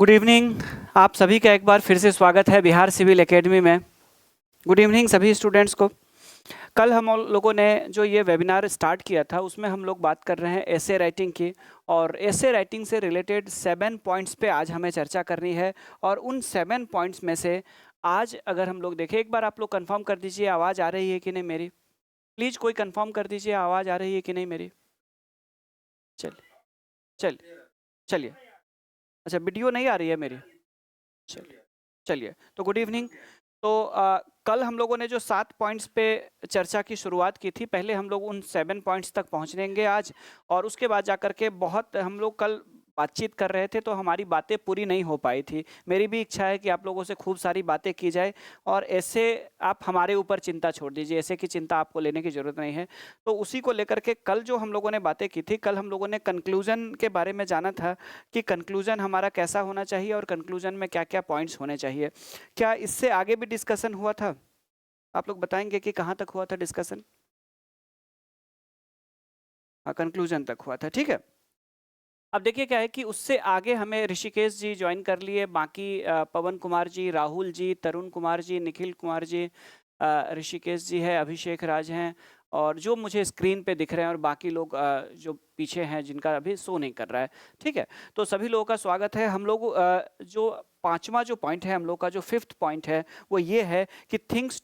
Good evening. आप सभी का एक बार फिर से स्वागत है बिहार सिविल एकेडमी में। गुड इवनिंग सभी स्टूडेंट्स को। कल हम लोगों ने जो ये वेबिनार स्टार्ट किया था उसमें हम लोग बात कर रहे हैं एसे राइटिंग की, और एसे राइटिंग से रिलेटेड 7 पॉइंट्स पे आज हमें चर्चा करनी है। और उन 7 पॉइंट्स में से आज अगर हम लोग देखें, एक बार आप लोग कंफर्म कर दीजिए आवाज़ आ रही है कि नहीं मेरी। प्लीज़ कोई कंफर्म कर दीजिए आवाज़ आ रही है कि नहीं मेरी। चलिए चलिए चलिए। अच्छा, वीडियो नहीं आ रही है मेरी। चलिए चलिए, तो गुड इवनिंग। तो कल हम लोगों ने जो 7 पॉइंट्स पे चर्चा की शुरुआत की थी, पहले हम लोग उन 7 पॉइंट्स तक पहुंचेंगे आज, और उसके बाद जाकर के बहुत हम लोग कल बातचीत कर रहे थे तो हमारी बातें पूरी नहीं हो पाई थी। मेरी भी इच्छा है कि आप लोगों से खूब सारी बातें की जाए, और ऐसे आप हमारे ऊपर चिंता छोड़ दीजिए, ऐसे की चिंता आपको लेने की ज़रूरत नहीं है। तो उसी को लेकर के कल जो हम लोगों ने बातें की थी, कल हम लोगों ने कंक्लूजन के बारे में जाना था कि कंक्लूजन हमारा कैसा होना चाहिए और कंक्लूजन में क्या क्या पॉइंट्स होने चाहिए। क्या इससे आगे भी डिस्कशन हुआ था? आप लोग बताएंगे कि कहाँ तक हुआ था डिस्कशन? हाँ, कंक्लूजन तक हुआ था, ठीक है। अब देखिए क्या है कि उससे आगे हमें ऋषिकेश जी ज्वाइन कर लिए, बाकी पवन कुमार जी, राहुल जी, तरुण कुमार जी, निखिल कुमार जी, ऋषिकेश जी है, अभिषेक राज हैं, और जो मुझे स्क्रीन पे दिख रहे हैं, और बाकी लोग जो पीछे हैं जिनका अभी शो नहीं कर रहा है, ठीक है। तो सभी लोगों का स्वागत है। हम लोग जो पांचवा जो पॉइंट है हम लोग का, जो 5th पॉइंट है, वो ये है कि things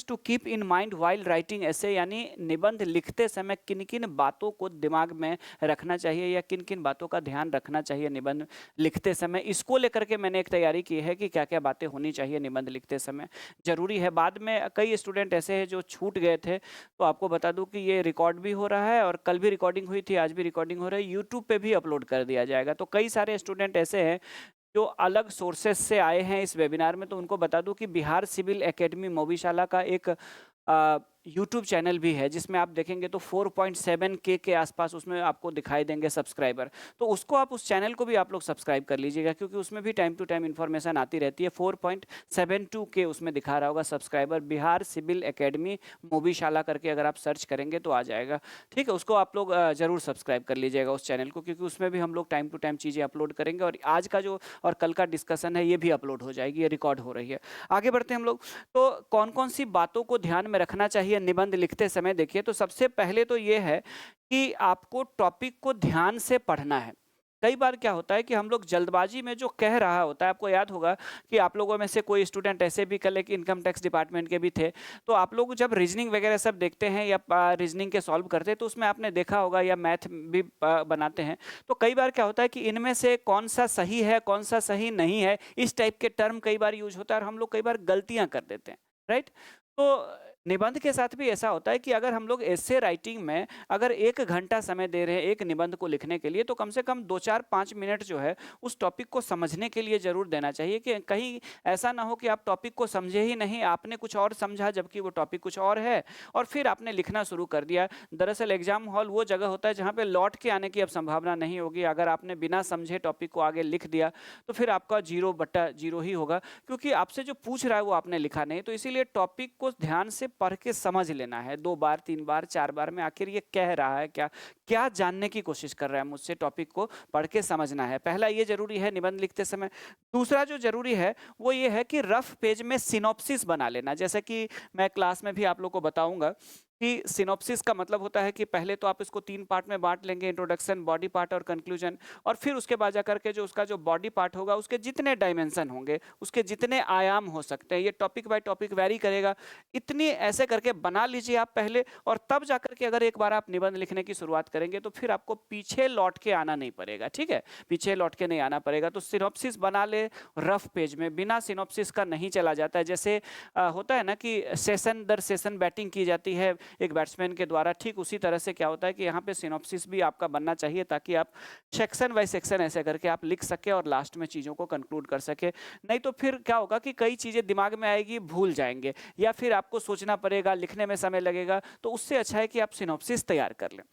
to keep in mind while writing ऐसे, यानी निबंध लिखते समय किन किन बातों को दिमाग में रखना चाहिए या किन किन बातों का ध्यान रखना चाहिए निबंध लिखते समय। इसको लेकर के मैंने एक तैयारी की है कि क्या क्या बातें होनी चाहिए निबंध लिखते समय, जरूरी है। बाद में कई स्टूडेंट ऐसे हैं जो छूट गए थे, तो आपको बता दूं कि ये रिकॉर्ड भी हो रहा है, और कल भी रिकॉर्डिंग हुई थी, आज भी रिकॉर्डिंग हो रही है, यूट्यूब पे भी अपलोड कर दिया जाएगा। तो कई सारे स्टूडेंट ऐसे हैं जो अलग सोर्सेस से आए हैं इस वेबिनार में, तो उनको बता दूं कि बिहार सिविल एकेडमी मोबीशाला का एक यूट्यूब चैनल भी है, जिसमें आप देखेंगे तो 4.7K के आसपास उसमें आपको दिखाई देंगे सब्सक्राइबर। तो उसको आप, उस चैनल को भी आप लोग सब्सक्राइब कर लीजिएगा, क्योंकि उसमें भी टाइम टू टाइम इन्फॉर्मेशन आती रहती है। 4.72K उसमें दिखा रहा होगा सब्सक्राइबर, बिहार सिविल एकेडमी मोबीशाला करके अगर आप सर्च करेंगे तो आ जाएगा, ठीक है। उसको आप लोग ज़रूर सब्सक्राइब कर लीजिएगा उस चैनल को, क्योंकि उसमें भी हम लोग टाइम टू टाइम चीज़ें अपलोड करेंगे, और आज का जो और कल का डिस्कशन है ये भी अपलोड हो जाएगी, ये रिकॉर्ड हो रही है। आगे बढ़ते हैं हम लोग। तो कौन कौन सी बातों को ध्यान में रखना चाहिए निबंध लिखते समय? देखिए, तो सबसे पहले तो ये है कि आपको टॉपिक को ध्यान से पढ़ना है। कई बार क्या होता है कि हम लोग जल्दबाजी में जो कह रहा होता है, आपको याद होगा कि आप लोगों में से कोई स्टूडेंट ऐसे भी कल एक इनकम टैक्स डिपार्टमेंट के भी थे, तो आप लोग जब रीजनिंग वगैरह सब देखते हैं या रीजनिंग के सॉल्व करते हैं, तो उसमें आपने देखा होगा, या मैथ भी बनाते हैं, तो कई बार क्या होता है कि इनमें से कौन सा सही है कौन सा सही नहीं है, इस टाइप के टर्म कई बार यूज होता है, और हम लोग कई बार गलतियां कर देते हैं, राइट। तो निबंध के साथ भी ऐसा होता है कि अगर हम लोग एसे राइटिंग में अगर 1 घंटा समय दे रहे हैं एक निबंध को लिखने के लिए, तो कम से कम 2-4-5 मिनट जो है उस टॉपिक को समझने के लिए जरूर देना चाहिए, कि कहीं ऐसा ना हो कि आप टॉपिक को समझे ही नहीं, आपने कुछ और समझा जबकि वो टॉपिक कुछ और है, और फिर आपने लिखना शुरू कर दिया। दरअसल एग्जाम हॉल वो जगह होता है जहाँ पे लौट के आने की अब संभावना नहीं होगी। अगर आपने बिना समझे टॉपिक को आगे लिख दिया तो फिर आपका 0/0 ही होगा, क्योंकि आपसे जो पूछ रहा है वो आपने लिखा नहीं। तो इसीलिए टॉपिक को ध्यान से पढ़ के समझ लेना है, 2 बार 3 बार 4 बार में आखिर ये कह रहा है क्या, क्या जानने की कोशिश कर रहा है मुझसे, टॉपिक को पढ़ के समझना है। पहला ये जरूरी है निबंध लिखते समय। दूसरा जो जरूरी है वो ये है कि रफ पेज में सिनॉप्सिस बना लेना। जैसे कि मैं क्लास में भी आप लोग को बताऊंगा कि सिनॉप्सिस का मतलब होता है कि पहले तो आप इसको 3 पार्ट में बांट लेंगे, इंट्रोडक्शन, बॉडी पार्ट और कंक्लूजन, और फिर उसके बाद जाकर के जो उसका जो बॉडी पार्ट होगा उसके जितने डायमेंशन होंगे, उसके जितने आयाम हो सकते हैं, ये टॉपिक बाय टॉपिक वैरी करेगा, इतनी ऐसे करके बना लीजिए आप पहले, और तब जाकर के अगर एक बार आप निबंध लिखने की शुरुआत करेंगे तो फिर आपको पीछे लौट के आना नहीं पड़ेगा, ठीक है, पीछे लौट के नहीं आना पड़ेगा। तो सिनॉप्सिस बना ले रफ पेज में, बिना सिनॉप्सिस का नहीं चला जाता है। जैसे होता है ना कि सेशन दर सेशन बैटिंग की जाती है एक बैट्समैन के द्वारा, ठीक उसी तरह से क्या होता है कि यहाँ पे सिनॉप्सिस भी आपका बनना चाहिए, ताकि आप सेक्शन बाय सेक्शन ऐसे करके आप लिख सके और लास्ट में चीज़ों को कंक्लूड कर सके। नहीं तो फिर क्या होगा कि कई चीज़ें दिमाग में आएगी, भूल जाएंगे, या फिर आपको सोचना पड़ेगा, लिखने में समय लगेगा। तो उससे अच्छा है कि आप सिनॉप्सिस तैयार कर लें।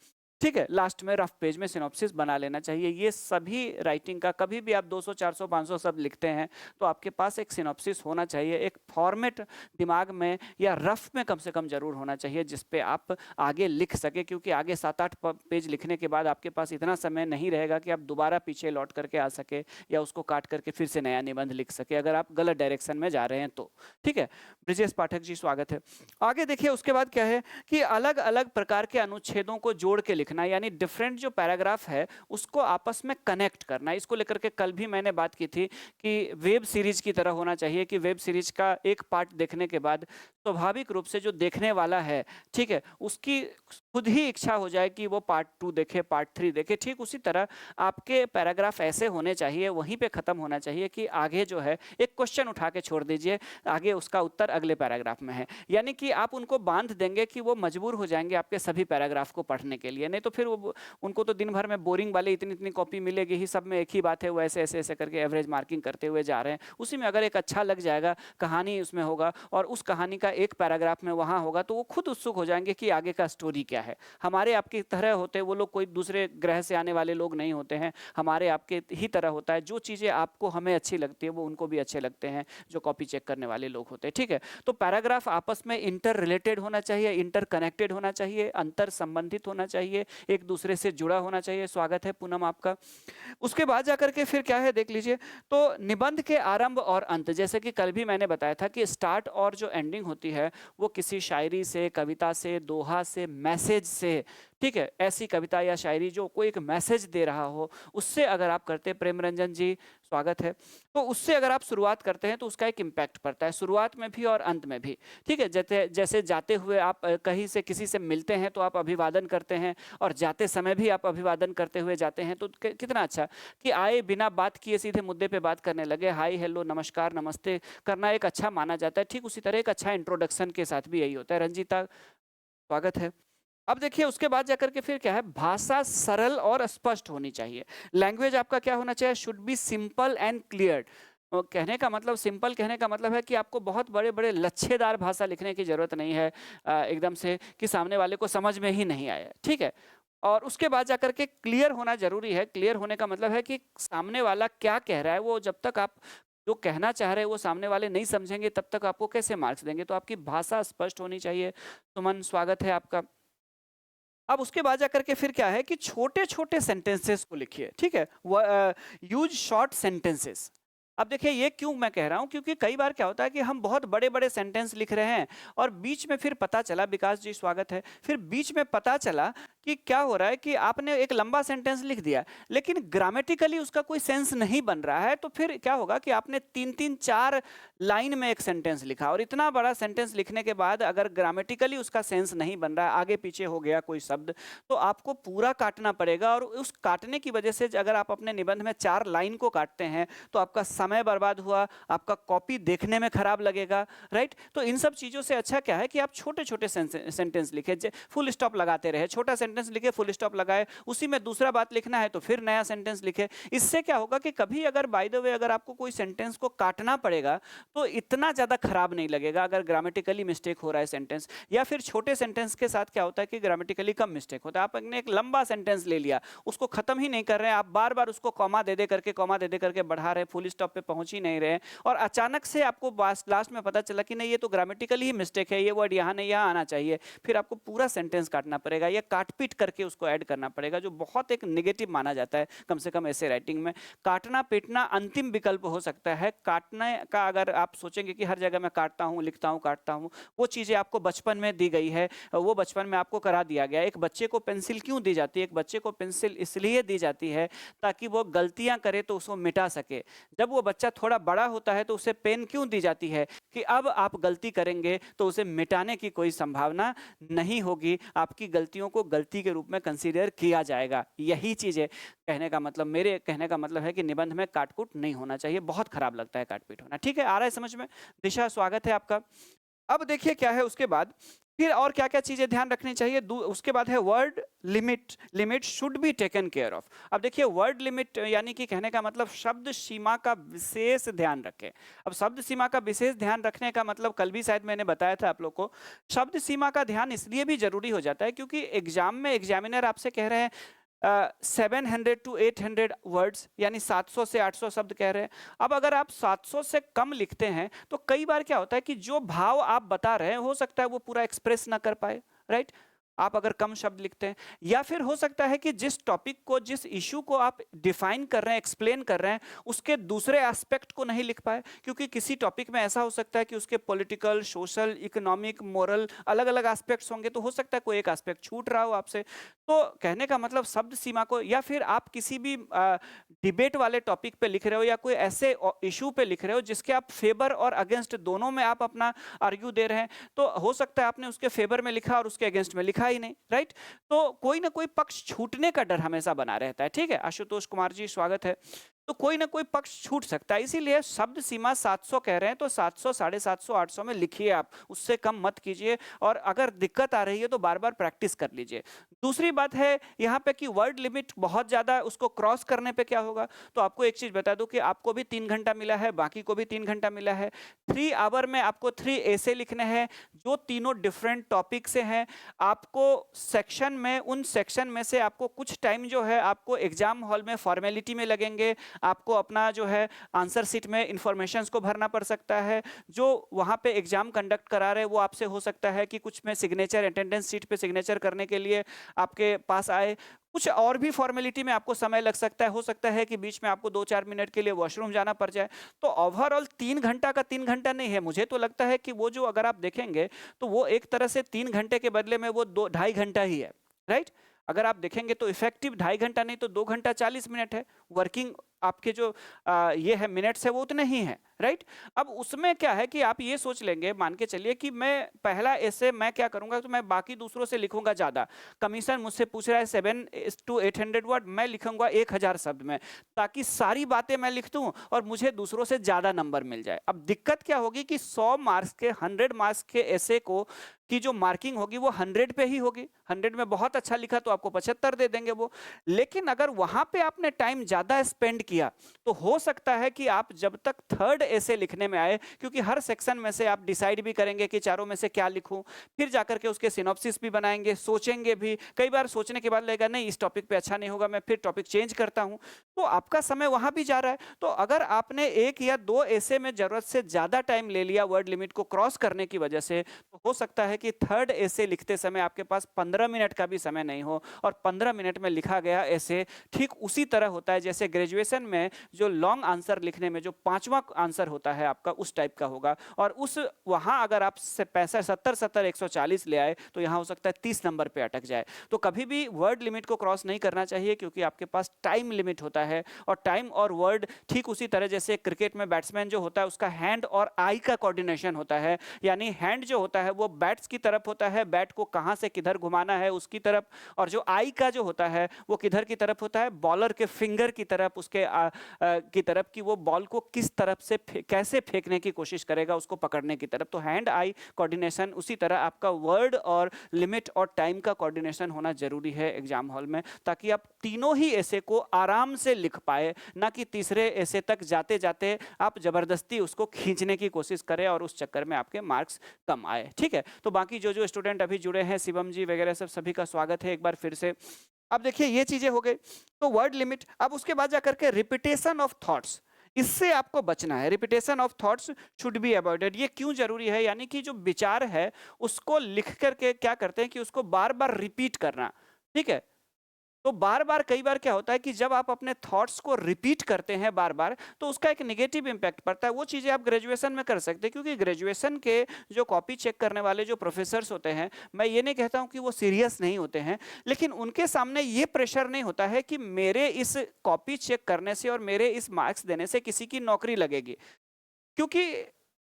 ठीक है, लास्ट में रफ पेज में सिनॉप्सिस बना लेना चाहिए। ये सभी राइटिंग का, कभी भी आप 200 400 500 शब्द लिखते हैं तो आपके पास एक सिनॉप्सिस होना चाहिए, एक फॉर्मेट दिमाग में या रफ में कम से कम जरूर होना चाहिए जिस पे आप आगे लिख सके, क्योंकि आगे 7-8 पेज लिखने के बाद आपके पास इतना समय नहीं रहेगा कि आप दोबारा पीछे लौट करके आ सके या उसको काट करके फिर से नया निबंध लिख सके, अगर आप गलत डायरेक्शन में जा रहे हैं तो। ठीक है, ब्रिजेश पाठक जी स्वागत है। आगे देखिए उसके बाद क्या है कि अलग अलग प्रकार के अनुच्छेदों को जोड़ के लिखना, यानी डिफरेंट जो पैराग्राफ है उसको आपस में कनेक्ट करना। इसको लेकर के कल भी मैंने बात की थी कि वेब सीरीज की तरह होना चाहिए, कि वेब सीरीज का एक पार्ट देखने के बाद स्वाभाविक रूप से जो देखने वाला है, ठीक है, उसकी खुद ही इच्छा हो जाए कि वो पार्ट 2 देखे, पार्ट 3 देखे। ठीक उसी तरह आपके पैराग्राफ ऐसे होने चाहिए, वहीं पे खत्म होना चाहिए कि आगे जो है एक क्वेश्चन उठा के छोड़ दीजिए, आगे उसका उत्तर अगले पैराग्राफ में है। यानी कि आप उनको बांध देंगे कि वो मजबूर हो जाएंगे आपके सभी पैराग्राफ को पढ़ने के लिए, नहीं तो फिर वो उनको तो दिन भर में बोरिंग वाले इतनी इतनी कॉपी मिलेगी ही, सब में एक ही बात है, वो ऐसे ऐसे ऐसे करके एवरेज मार्किंग करते हुए जा रहे हैं। उसी में अगर एक अच्छा लग जाएगा, कहानी उसमें होगा और उस कहानी का एक पैराग्राफ में वहाँ होगा, तो वो खुद उत्सुक हो जाएंगे कि आगे का स्टोरी क्या है। हमारे आपकी तरह होते वो लोग, कोई दूसरे ग्रह से आने वाले लोग नहीं होते हैं, हमारे आपके ही तरह होता है। जो चीज़ें आपको हमें अच्छी लगती है वो उनको भी अच्छे लगते हैं, जो कॉपी चेक करने वाले लोग होते हैं। ठीक है, तो पैराग्राफ आपस में इंटर रिलेटेड होना चाहिए, इंटर कनेक्टेड होना चाहिए, अंतर संबंधित होना चाहिए, एक दूसरे से जुड़ा होना चाहिए। स्वागत है पूनम आपका। उसके बाद जाकर के फिर क्या है देख लीजिए, तो निबंध के आरंभ और अंत, जैसे कि कल भी मैंने बताया था कि स्टार्ट और जो एंडिंग होती है वो किसी शायरी से, कविता से, दोहा से, मैसेज से, ठीक है, ऐसी कविता या शायरी जो कोई एक मैसेज दे रहा हो, उससे अगर आप करते हैं, प्रेम रंजन जी स्वागत है, तो उससे अगर आप शुरुआत करते हैं तो उसका एक इम्पैक्ट पड़ता है, शुरुआत में भी और अंत में भी। ठीक है, जैसे जैसे जाते हुए आप कहीं से किसी से मिलते हैं तो आप अभिवादन करते हैं, और जाते समय भी आप अभिवादन करते हुए जाते हैं, तो कितना अच्छा कि आए बिना बात किए सीधे मुद्दे पे बात करने लगे, हाय हेलो नमस्कार नमस्ते करना एक अच्छा माना जाता है। ठीक उसी तरह एक अच्छा इंट्रोडक्शन के साथ भी यही होता है। रंजीता स्वागत है। अब देखिए उसके बाद जाकर के फिर क्या है, भाषा सरल और स्पष्ट होनी चाहिए। लैंग्वेज आपका क्या होना चाहिए, should be simple and clear. कहने का मतलब, सिंपल कहने का मतलब है कि आपको बहुत बड़े बड़े लच्छेदार भाषा लिखने की जरूरत नहीं है एकदम से कि सामने वाले को समझ में ही नहीं आया। ठीक है, और उसके बाद जाकर के क्लियर होना जरूरी है। क्लियर होने का मतलब है कि सामने वाला क्या कह रहा है, वो जब तक आप जो कहना चाह रहे हैं वो सामने वाले नहीं समझेंगे तब तक आपको कैसे मार्क्स देंगे। तो आपकी भाषा स्पष्ट होनी चाहिए। सुमन स्वागत है आपका। अब उसके बाद जाकर के फिर क्या है कि छोटे छोटे सेंटेंसेस को लिखिए। ठीक है, यूज शॉर्ट सेंटेंसेस। अब देखिए ये क्यों मैं कह रहा हूं, क्योंकि कई बार क्या होता है कि हम बहुत बड़े बड़े सेंटेंस लिख रहे हैं और बीच में फिर पता चला, विकास जी स्वागत है, फिर बीच में पता चला कि क्या हो रहा है कि आपने एक लंबा सेंटेंस लिख दिया लेकिन ग्रामेटिकली उसका कोई सेंस नहीं बन रहा है। तो फिर क्या होगा कि आपने 3-4 लाइन में एक सेंटेंस लिखा, और इतना बड़ा सेंटेंस लिखने के बाद अगर ग्रामेटिकली उसका सेंस नहीं बन रहा है, आगे पीछे हो गया कोई शब्द, तो आपको पूरा काटना पड़ेगा। और उस काटने की वजह से अगर आप अपने निबंध में 4 लाइन को काटते हैं तो आपका समय बर्बाद हुआ, आपका कॉपी देखने में खराब लगेगा। राइट, तो इन सब चीजों से अच्छा क्या है कि आप छोटे छोटे सेंटेंस लिखे, फुल स्टॉप लगाते रहे, छोटा सेंटेंस लिखे, फुल स्टॉप लगाए, उसी में दूसरा बात लिखना है तो फिर नया सेंटेंस लिखे। इससे क्या होगा कि कभी अगर बाय द वे अगर आपको कोई सेंटेंस को काटना पड़ेगा तो इतना ज्यादा खराब नहीं लगेगा अगर ग्रामेटिकली मिस्टेक हो रहा है सेंटेंस। या फिर छोटे सेंटेंस के साथ क्या होता है कि ग्रामेटिकली कम मिस्टेक होता है। आपने एक लंबा सेंटेंस ले लिया, उसको खत्म ही नहीं कर रहे हैं, आप बार बार उसको कॉमा दे दे करके बढ़ा रहे, फुल स्टॉप पे पहुंच ही नहीं रहे, और अचानक से आपको लास्ट में पता चला कि नहीं ये तो ग्रामेटिकली ही मिस्टेक है, ये वर्ड यहाँ नहीं यहाँ आना चाहिए, फिर आपको पूरा सेंटेंस काटना पड़ेगा या काट पीट करके उसको ऐड करना पड़ेगा, जो बहुत एक नेगेटिव माना जाता है कम से कम ऐसे राइटिंग में। काटना पीटना अंतिम विकल्प हो सकता है। काटने का अगर आप सोचेंगे कि हर जगह मैं काटता हूँ, लिखता हूँ, काटता हूँ, वो चीज़ें आपको बचपन में दी गई है, वो बचपन में आपको करा दिया गया। एक बच्चे को पेंसिल क्यों दी जाती है? एक बच्चे को पेंसिल इसलिए दी जाती है ताकि वो गलतियां करे तो उसको मिटा सके। जब वो बच्चा थोड़ा बड़ा होता है तो उसे पेन क्यों दी जाती है? कि अब आप गलती करेंगे तो उसे मिटाने की कोई संभावना नहीं होगी, आपकी गलतियों को गलती के रूप में कंसीडर किया जाएगा। यही चीज़ है कहने का मतलब, मेरे कहने का मतलब है कि निबंध में काटकूट नहीं होना चाहिए, बहुत खराब लगता है काटपीट होना। ठीक है, आ रहा है समझ में? दिशा स्वागत है आपका। अब देखिए क्या है उसके बाद फिर और क्या क्या चीजें ध्यान रखनी चाहिए, उसके बाद है word limit. Limit should be taken care of. अब देखिए वर्ड लिमिट यानी कि कहने का मतलब शब्द सीमा का विशेष ध्यान रखें। अब शब्द सीमा का विशेष ध्यान रखने का मतलब कल भी शायद मैंने बताया था आप लोग को, शब्द सीमा का ध्यान इसलिए भी जरूरी हो जाता है क्योंकि एग्जाम में एग्जामिनर आपसे कह रहे हैं 700 to 800 वर्ड्स, यानी 700 से 800 शब्द कह रहे हैं। अब अगर आप 700 से कम लिखते हैं तो कई बार क्या होता है कि जो भाव आप बता रहे हैं हो सकता है वो पूरा एक्सप्रेस ना कर पाए, राइट। आप अगर कम शब्द लिखते हैं, या फिर हो सकता है कि जिस टॉपिक को, जिस इशू को आप डिफाइन कर रहे हैं, एक्सप्लेन कर रहे हैं, उसके दूसरे एस्पेक्ट को नहीं लिख पाए, क्योंकि किसी टॉपिक में ऐसा हो सकता है कि उसके पॉलिटिकल, सोशल, इकोनॉमिक, मोरल अलग अलग एस्पेक्ट्स होंगे, तो हो सकता है कोई एक एस्पेक्ट छूट रहा हो आपसे। तो कहने का मतलब शब्द सीमा को, या फिर आप किसी भी डिबेट वाले टॉपिक पे लिख रहे हो या कोई ऐसे इशू पे लिख रहे हो जिसके आप फेवर और अगेंस्ट दोनों में आप अपना आर्ग्यू दे रहे हैं, तो हो सकता है आपने उसके फेवर में लिखा और उसके अगेंस्ट में लिखा ही नहीं, राइट। तो कोई ना कोई पक्ष छूटने का डर हमेशा बना रहता है, ठीक है। आशुतोष कुमार जी स्वागत है। तो कोई ना कोई पक्ष छूट सकता है, इसीलिए शब्द सीमा 700 कह रहे हैं तो 700, 750, 800 में लिखिए आप, उससे कम मत कीजिए। और अगर दिक्कत आ रही है तो बार बार प्रैक्टिस कर लीजिए। दूसरी बात है यहाँ पे कि वर्ड लिमिट बहुत ज्यादा, उसको क्रॉस करने पे क्या होगा। तो आपको एक चीज बता दूं कि आपको भी 3 घंटा मिला है, बाकी को भी 3 घंटा मिला है। 3 आवर में आपको 3 ऐसे लिखने हैं जो तीनों डिफरेंट टॉपिक से हैं। आपको सेक्शन में, उन सेक्शन में से आपको कुछ टाइम जो है आपको एग्जाम हॉल में फॉर्मेलिटी में लगेंगे, आपको अपना जो है आंसर शीट में इंफॉर्मेशंस को भरना पड़ सकता है। जो वहां पे एग्जाम कंडक्ट करा रहे हैं वो आपसे हो सकता है कि कुछ में सिग्नेचर, अटेंडेंस शीट पे सिग्नेचर करने के लिए आपके पास आए, कुछ और भी फॉर्मेलिटी में आपको समय लग सकता है। हो सकता है कि बीच में आपको 2-4 मिनट के लिए वॉशरूम जाना पड़ जाए। तो ओवरऑल 3 घंटा का 3 घंटा नहीं है। मुझे तो लगता है कि वो जो अगर आप देखेंगे तो वो एक तरह से 3 घंटे के बदले में वो 2-2.5 घंटा ही है, राइट। अगर आप देखेंगे तो इफेक्टिव 2.5 घंटा नहीं तो 2 घंटा 40 मिनट है। वर्किंग आपके जो ये है मिनट्स है वो उतने ही है, राइट। अब उसमें क्या है कि आप ये सोच लेंगे, मान के चलिए कि मैं पहला ऐसे मैं क्या करूंगा तो मैं बाकी दूसरों से लिखूंगा ज्यादा। कमीशन मुझसे पूछ रहा है 700 to 800 वर्ड, मैं लिखूंगा 1000 शब्द में, ताकि सारी बातें मैं लिख दूं और मुझे दूसरों से ज्यादा नंबर मिल जाए। अब दिक्कत क्या होगी कि 100 मार्क्स के, 100 मार्क्स के ऐसे को की जो मार्किंग होगी वो 100 पे ही होगी। 100 में बहुत अच्छा लिखा तो आपको 75 दे देंगे वो। लेकिन अगर वहां पे आपने टाइम ज्यादा स्पेंड किया तो हो सकता है कि आप जब तक थर्ड ऐसे लिखने में आए, क्योंकि हर सेक्शन में से आप डिसाइड भी करेंगे कि चारों में से क्या लिखूं, फिर जाकर के उसके सिनॉप्सिस भी बनाएंगे, सोचेंगे भी। कई बार सोचने के बाद लगेगा नहीं इस टॉपिक पे अच्छा नहीं होगा, मैं फिर टॉपिक चेंज करता हूं। तो आपका समय वहां भी जा रहा है। तो अगर आपने 1 या 2 ऐसे में जरूरत से ज्यादा टाइम ले लिया वर्ड लिमिट को क्रॉस करने की वजह से, तो हो सकता है कि थर्ड ऐसे लिखते समय आपके पास 15 मिनट का भी समय नहीं हो, और 15 मिनट में लिखा गया ऐसे ठीक उसी तरह होता है जैसे ग्रेजुएशन में जो लॉन्ग आंसर लिखने में जो 5वां आंसर होता है आपका, उस टाइप का होगा। और उस वहां अगर आप 65, 70, 140 ले आए तो यहां हो सकता है 30 नंबर पे अटक जाए। तो कभी भी वर्ड लिमिट को क्रॉस नहीं करना चाहिए, क्योंकि आपके पास टाइम लिमिट होता है। और टाइम और वर्ड ठीक उसी तरह जैसे क्रिकेट में बैट्समैन जो होता है उसका हैंड और आई का कोऑर्डिनेशन होता है, यानी हैंड जो होता है वो बैट्स की तरफ होता है, बैट को कहां से किधर घुमाना है उसकी तरफ, और जो आई का जो होता है वो किधर की तरफ होता है, बॉलर के फिंगर की तरफ, उसके की तरफ कि वो बॉल को किस तरफ से कैसे फेंकने की कोशिश करेगा उसको पकड़ने की तरफ। तो हैंड आई कोऑर्डिनेशन, उसी तरह आपका वर्ड और लिमिट और टाइम का कोऑर्डिनेशन होना जरूरी है एग्जाम हॉल में, ताकि आप तीनों ही ऐसे को आराम से लिख पाए, ना कि तीसरे ऐसे तक जाते जाते आप जबरदस्ती उसको खींचने की कोशिश करें और उस चक्कर में आपके मार्क्स कम आए, ठीक है। तो बाकी जो जो स्टूडेंट अभी जुड़े हैं, शिवम जी वगैरह सब, सभी का स्वागत है एक बार फिर से। अब देखिए ये चीजें हो गई तो वर्ड लिमिट। अब उसके बाद जाकर के रिपीटेशन ऑफ थॉट्स, इससे आपको बचना है। Repetition of thoughts should be avoided. ये क्यों जरूरी है, यानी कि जो विचार है उसको लिख करके क्या करते हैं कि उसको बार बार रिपीट करना, ठीक है। तो बार बार, कई बार क्या होता है कि जब आप अपने थॉट्स को रिपीट करते हैं बार बार, तो उसका एक नेगेटिव इंपैक्ट पड़ता है। वो चीजें आप ग्रेजुएशन में कर सकते हैं, क्योंकि ग्रेजुएशन के जो कॉपी चेक करने वाले जो प्रोफेसर्स होते हैं, मैं ये नहीं कहता हूं कि वो सीरियस नहीं होते हैं, लेकिन उनके सामने ये प्रेशर नहीं होता है कि मेरे इस कॉपी चेक करने से और मेरे इस मार्क्स देने से किसी की नौकरी लगेगी। क्योंकि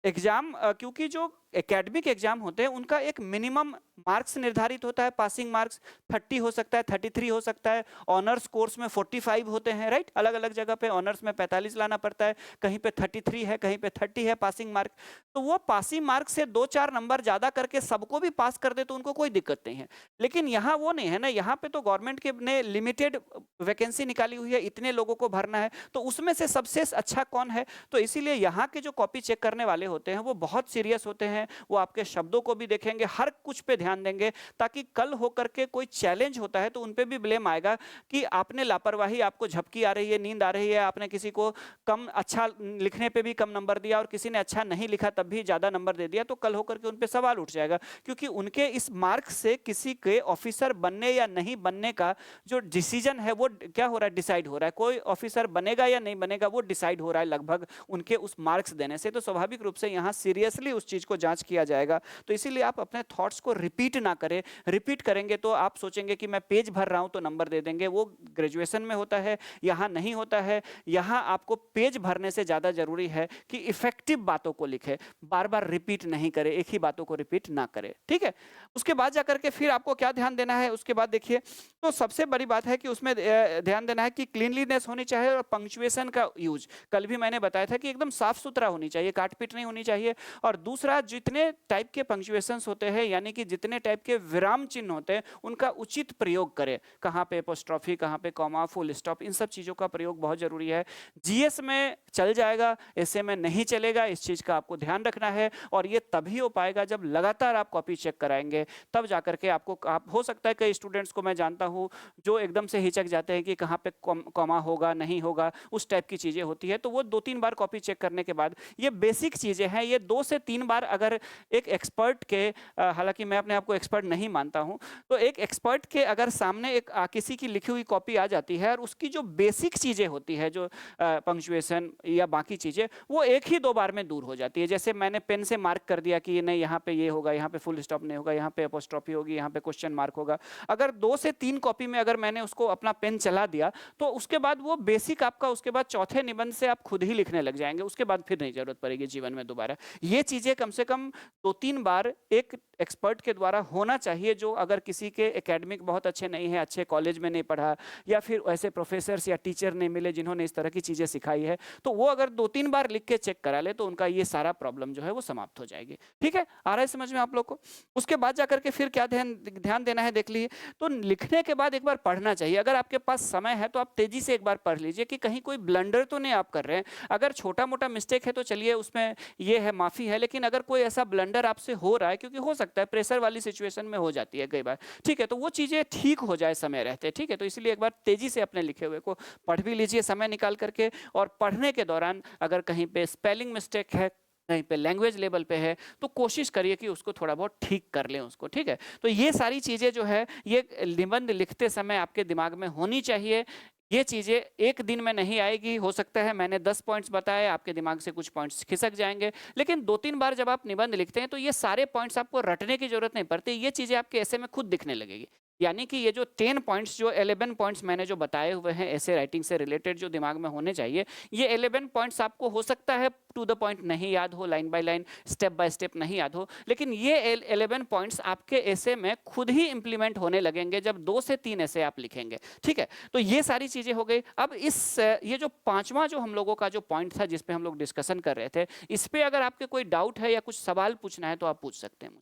एग्जाम, क्योंकि जो एकेडमिक एग्जाम होते हैं उनका एक मिनिमम मार्क्स निर्धारित होता है, पासिंग मार्क्स 30 हो सकता है, 33 हो सकता है, ऑनर्स कोर्स में 45 होते हैं, राइट। अलग अलग जगह पे ऑनर्स में 45 लाना पड़ता है, कहीं पे 33 है, कहीं पे 30 है पासिंग मार्क। तो वो पासिंग मार्क से 2-4 नंबर ज्यादा करके सबको भी पास कर दे तो उनको कोई दिक्कत नहीं है। लेकिन यहाँ वो नहीं है ना, यहाँ पे तो गवर्नमेंट के ने लिमिटेड वैकेंसी निकाली हुई है, इतने लोगों को भरना है, तो उसमें से सबसे अच्छा कौन है। तो इसीलिए यहाँ के जो कॉपी चेक करने वाले होते हैं वो बहुत सीरियस होते हैं, वो आपके शब्दों को भी देखेंगे, हर कुछ पे ध्यान देंगे, ताकि कल होकर के कोई चैलेंज होता है तो उन पे भी ब्लेम आएगा कि आपने लापरवाही, आपको झपकी आ रही है, नींद आ रही है, आपने किसी को कम अच्छा लिखने पे भी कम नंबर दिया और किसी ने अच्छा नहीं लिखा तब भी ज्यादा नंबर दे दिया, तो कल होकर के उन पे सवाल उठ जाएगा। क्योंकि उनके इस मार्क्स से किसी के ऑफिसर बनने या नहीं बनने का जो डिसीजन है वो क्या हो रहा है, डिसाइड हो रहा है। कोई ऑफिसर बनेगा या नहीं बनेगा वो डिसाइड हो रहा है लगभग उनके उस मार्क्स देने से। तो स्वाभाविक रूप से यहाँ सीरियसली उस चीज को जांच किया जाएगा। तो इसीलिए आप अपने थॉट्स को रिपीट ना करें। रिपीट करेंगे तो आप सोचेंगे कि मैं पेज भर रहा हूं तो नंबर दे देंगे, वो ग्रेजुएशन में होता है, यहाँ नहीं होता है। यहाँ आपको पेज भरने से ज्यादा जरूरी है कि इफेक्टिव बातों को लिखे, बार बार रिपीट नहीं करें, एक ही बातों को रिपीट ना करें, ठीक है। उसके बाद जाकर के फिर आपको क्या ध्यान देना है, उसके बाद देखिए, तो सबसे बड़ी बात है कि उसमें ध्यान देना है कि क्लीनलीनेस होनी चाहिए और पंक्चुएशन का यूज। कल भी मैंने बताया था कि एकदम साफ सुथरा होनी चाहिए, काट पीट नहीं होनी चाहिए। और दूसरा, जितने टाइप के पंक्चुएशंस होते हैं, यानी कि जितने टाइप के विराम चिन्ह होते हैं, उनका उचित प्रयोग करें। कहाँ पे एपोस्ट्रोफी, कहाँ पे कॉमा, फुल स्टॉप, इन सब चीजों का प्रयोग बहुत जरूरी है। जीएस में चल जाएगा, ऐसे में नहीं चलेगा, इस चीज का आपको ध्यान रखना है। और ये तभी हो पाएगा जब लगातार आप कॉपी चेक कराएंगे, तब जाकर के आपको हो सकता है कई स्टूडेंट्स को मैं जानता हूं जो एकदम से हिचक जाते हैं कि कहाँ पे कॉमा होगा नहीं होगा, उस टाइप की चीजें होती है। तो वो 2-3 बार कॉपी चेक करने के बाद, ये बेसिक चीजें हैं, ये 2 से 3 बार अगर एक एक्सपर्ट के, हालांकि मैं अपने आप को एक्सपर्ट नहीं मानता हूं, तो एक एक्सपर्ट के अगर सामने एक किसी की लिखी हुई कॉपी आ जाती है और उसकी जो बेसिक चीजें होती है, जो पंक्चुएशन या बाकी चीजें, वो 1 ही 2 बार में दूर हो जाती है। जैसे मैंने पेन से मार्क कर दिया कि नहीं यहाँ पे ये होगा, यहाँ पे फुल स्टॉप नहीं होगा, यहाँ पे एपोस्ट्रोफी होगी, यहाँ पे क्वेश्चन मार्क होगा। अगर 2 से 3 कॉपी में अगर मैंने उसको अपना पेन चला दिया, तो उसके बाद वो बेसिक आपका, उसके बाद चौथे निबंध से आप खुद ही लिखने लग जाएंगे, उसके बाद फिर नहीं जरूरत पड़ेगी जीवन में दोबारा। ये चीजें कम से कम 2-3 बार एक एक्सपर्ट के द्वारा होना चाहिए, जो अगर किसी के एकेडमिक बहुत अच्छे नहीं है, अच्छे कॉलेज में नहीं पढ़ा, या फिर ऐसे प्रोफेसर्स या टीचर नहीं मिले जिन्होंने इस तरह की चीजें सिखाई है, तो वो अगर 2-3 बार लिख के चेक करा ले तो उनका ये सारा प्रॉब्लम जो है वो समाप्त हो जाएगी, ठीक है। आ रहा है समझ में आप लोग को। उसके बाद जाकर के फिर क्या ध्यान देना है देख लीजिए। तो लिखने के बाद एक बार पढ़ना चाहिए। अगर आपके पास समय है तो आप तेजी से एक बार पढ़ लीजिए कि कहीं कोई ब्लंडर तो नहीं आप कर रहे हैं। अगर छोटा मोटा मिस्टेक है तो चलिए उसमें ये है, माफी है, लेकिन अगर कोई ऐसा ब्लंडर आपसे हो रहा है, क्योंकि हो सकता है प्रेशर वाली सिचुएशन में हो जाती है कई बार, ठीक है, तो वो चीजें ठीक हो जाए समय रहते, ठीक है। तो इसलिए एक बार तेजी से अपने लिखे हुए को पढ़ भी लीजिए समय निकाल करके। और पढ़ने के दौरान अगर कहीं पे स्पेलिंग मिस्टेक है, कहीं पे लैंग्वेज लेवल पे है, तो कोशिश करिए कि उसको थोड़ा बहुत ठीक कर लें उसको, ठीक है। तो ये सारी चीजें जो है ये निबंध लिखते समय आपके दिमाग में होनी चाहिए। ये चीजें एक दिन में नहीं आएगी। हो सकता है मैंने 10 पॉइंट्स बताए, आपके दिमाग से कुछ पॉइंट्स खिसक जाएंगे, लेकिन 2-3 बार जब आप निबंध लिखते हैं तो ये सारे पॉइंट्स आपको रटने की जरूरत नहीं पड़ती। ये चीजें आपके ऐसे में खुद दिखने लगेगी। यानी कि ये जो 10 पॉइंट्स, जो 11 पॉइंट्स मैंने जो बताए हुए हैं ऐसे राइटिंग से रिलेटेड जो दिमाग में होने चाहिए, ये 11 पॉइंट्स आपको हो सकता है टू द पॉइंट नहीं याद हो, line by line, step by step नहीं याद हो, लेकिन ये 11 पॉइंट्स आपके ऐसे में खुद ही इंप्लीमेंट होने लगेंगे जब 2 से 3 ऐसे आप लिखेंगे, ठीक है। तो ये सारी चीजें हो गई। अब ये जो 5वां जो हम लोगों का जो पॉइंट था जिस पे हम लोग डिस्कशन कर रहे थे, इस पे अगर आपके कोई डाउट है या कुछ सवाल पूछना है तो आप पूछ सकते हैं,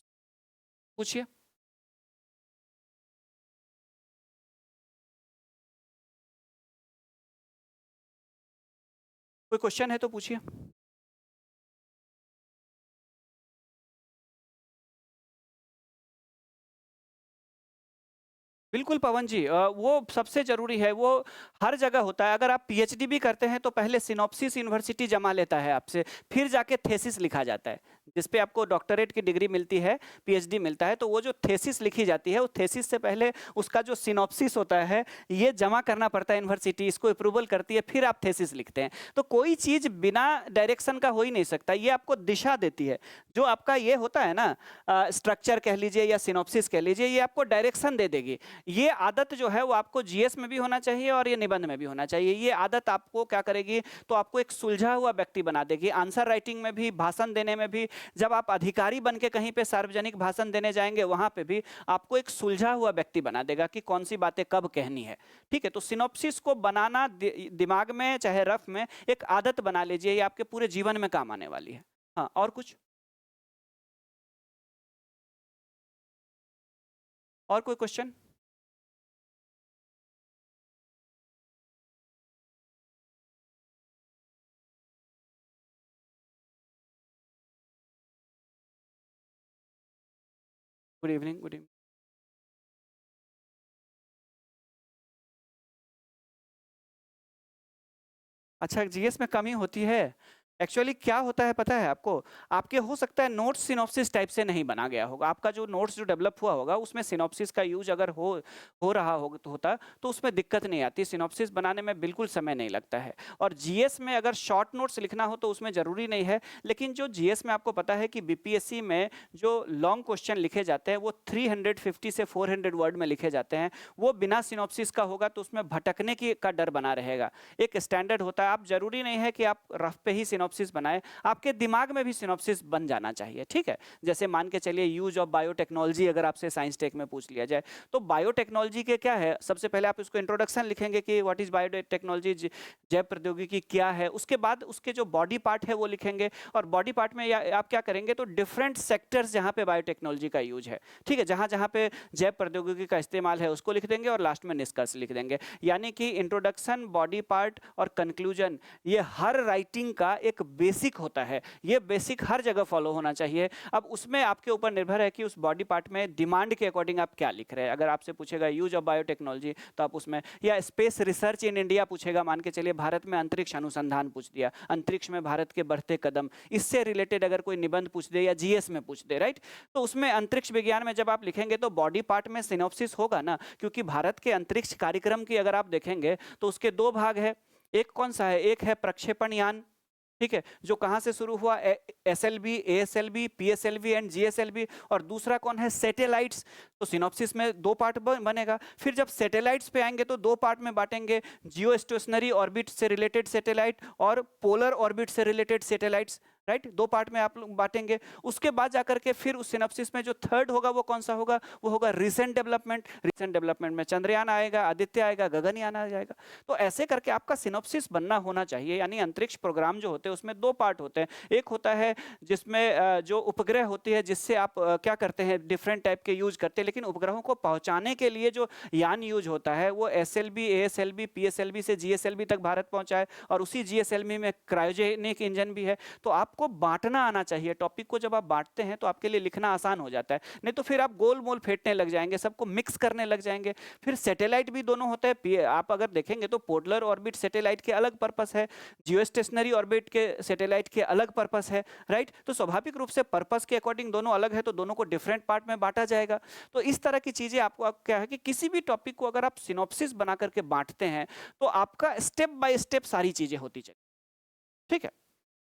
पूछिए। कोई क्वेश्चन है तो पूछिए। बिल्कुल पवन जी, वो सबसे जरूरी है, वो हर जगह होता है। अगर आप पीएचडी भी करते हैं तो पहले सिनॉप्सिस यूनिवर्सिटी जमा लेता है आपसे, फिर जाके थेसिस लिखा जाता है, जिस पे आपको डॉक्टरेट की डिग्री मिलती है, पीएचडी मिलता है। तो वो जो थेसिस लिखी जाती है, वो थेसिस से पहले उसका जो सिनॉप्सिस होता है ये जमा करना पड़ता है यूनिवर्सिटी, इसको अप्रूवल करती है, फिर आप थेसिस लिखते हैं। तो कोई चीज बिना डायरेक्शन का हो ही नहीं सकता। ये आपको दिशा देती है। जो आपका ये होता है ना, स्ट्रक्चर कह लीजिए या सिनॉप्सिस कह लीजिए, ये आपको डायरेक्शन दे देगी। ये आदत जो है वो आपको जीएस में भी होना चाहिए और ये निबंध में भी होना चाहिए। ये आदत आपको क्या करेगी, तो आपको एक सुलझा हुआ व्यक्ति बना देगी। आंसर राइटिंग में भी, भाषण देने में भी, जब आप अधिकारी बन के कहीं पे सार्वजनिक भाषण देने जाएंगे वहां पे भी आपको एक सुलझा हुआ व्यक्ति बना देगा कि कौन सी बातें कब कहनी है। ठीक है, तो सिनॉप्सिस को बनाना दिमाग में चाहे रफ में एक आदत बना लीजिए, ये आपके पूरे जीवन में काम आने वाली है। हाँ, और कुछ? और कोई question? Good evening. Good evening. अच्छा, जीएस में कमी होती है। एक्चुअली क्या होता है पता है आपको? आपके हो सकता है नोट्स सिनॉप्सिस टाइप से नहीं बना गया होगा, आपका जो नोट्स जो डेवलप हुआ होगा उसमें सिनॉप्सिस का यूज अगर हो रहा हो तो होता तो उसमें दिक्कत नहीं आती, सिनॉप्सिस बनाने में बिल्कुल समय नहीं लगता है। और जीएस में अगर शॉर्ट नोट्स लिखना हो तो उसमें जरूरी नहीं है, लेकिन जो जीएस में आपको पता है कि बीपीएससी में जो लॉन्ग क्वेश्चन लिखे जाते हैं वो 350 से 400 वर्ड में लिखे जाते हैं, वो बिना सिनॉप्सिस का होगा तो उसमें भटकने की का डर बना रहेगा। एक स्टैंडर्ड होता है, आप जरूरी नहीं है कि आप रफ पे ही सिनॉप्सिस बनाए, आपके दिमाग में भी सिनॉप्सिस बन जाना चाहिए। ठीक है, जैसे मान के चलिए यूज ऑफ बायोटेक्नोलॉजी अगर आपसे साइंस टेक में पूछ लिया जाए तो बायोटेक्नोलॉजी के क्या है, सबसे पहले आप उसको इंट्रोडक्शन लिखेंगे कि व्हाट इज बायोटेक्नोलॉजी, जैव प्रौद्योगिकी क्या है, उसके बाद उसके जो बॉडी पार्ट है वो लिखेंगे, और बॉडी पार्ट में आप क्या करेंगे तो डिफरेंट सेक्टर्स जहां पे बायोटेक्नोलॉजी का यूज है, ठीक है, जहां जहां पे जैव प्रौद्योगिकी का इस्तेमाल है उसको लिख देंगे और लास्ट में निष्कर्ष लिख देंगे। यानी कि इंट्रोडक्शन, बॉडी पार्ट और कंक्लूजन, ये हर राइटिंग का एक बेसिक होता है, ये बेसिक हर जगह फॉलो होना चाहिए। अब उसमें आपके ऊपर निर्भर है कि उस बॉडी पार्ट में डिमांड के अकॉर्डिंग आप क्या लिख रहे हैं। अगर आपसे पूछेगा यूज ऑफ बायोटेक्नोलॉजी तो आप उसमें, या स्पेस रिसर्च इन इंडिया पूछेगा, मान के चलिए भारत में अंतरिक्ष अनुसंधान पूछ दिया, अंतरिक्ष में भारत के बढ़ते कदम, इससे रिलेटेड अगर कोई निबंध पूछ दे या जीएस में पूछ दे, राइट, तो उसमें अंतरिक्ष विज्ञान में जब आप लिखेंगे तो बॉडी पार्ट में सिनॉप्सिस होगा ना, क्योंकि भारत के अंतरिक्ष कार्यक्रम की अगर आप देखेंगे तो उसके दो भाग है। एक कौन सा है? एक है प्रक्षेपण यान, ठीक है, जो कहां से शुरू हुआ, SLV, ASLV, PSLV and GSLV, और दूसरा कौन है? सैटेलाइट्स। तो सिनॉप्सिस में दो पार्ट बनेगा। फिर जब सैटेलाइट्स पे आएंगे तो दो पार्ट में बांटेंगे, जियो स्टेशनरी ऑर्बिट से रिलेटेड सैटेलाइट और पोलर ऑर्बिट से रिलेटेड सैटेलाइट्स, राइट, दो पार्ट में आप लोग बांटेंगे। उसके बाद जाकर के फिर उस सिनॉप्सिस में जो थर्ड होगा वो कौन सा होगा? वो होगा रिसेंट डेवलपमेंट। रिसेंट डेवलपमेंट में चंद्रयान आएगा, आदित्य आएगा, गगनयान आ जाएगा। तो ऐसे करके आपका सिनॉप्सिस बनना होना चाहिए। यानी अंतरिक्ष प्रोग्राम जो होते हैं उसमें दो पार्ट होते हैं, एक होता है जिसमें जो उपग्रह होती है जिससे आप क्या करते हैं, डिफरेंट टाइप के यूज करते हैं, लेकिन उपग्रहों को पहुंचाने के लिए जो यान यूज होता है वो एसएलवी, एएसएलवी, पीएसएलवी से जीएसएलवी तक भारत पहुंचा है, और उसी जीएसएलवी में क्रायोजेनिक इंजन भी है। तो आपको बांटना आना चाहिए टॉपिक को। जब आप बांटते हैं तो आपके लिए लिखना आसान हो जाता है, नहीं तो फिर आप गोल मोल फेंटने लग जाएंगे, सबको मिक्स करने लग जाएंगे। फिर सैटेलाइट भी दोनों होते हैं, आप अगर देखेंगे तो पोलर ऑर्बिट सैटेलाइट के अलग पर्पस है, जियो स्टेशनरी ऑर्बिट के सैटेलाइट के अलग पर्पस है, राइट। तो स्वाभाविक रूप से पर्पस के अकॉर्डिंग दोनों अलग है, तो दोनों को डिफरेंट पार्ट में बांटा जाएगा। तो इस तरह की चीजें आपको क्या है कि किसी भी टॉपिक को अगर आप सिनॉप्सिस बना करके बांटते हैं तो आपका स्टेप बाय स्टेप सारी चीजें होती चलेगी, ठीक है।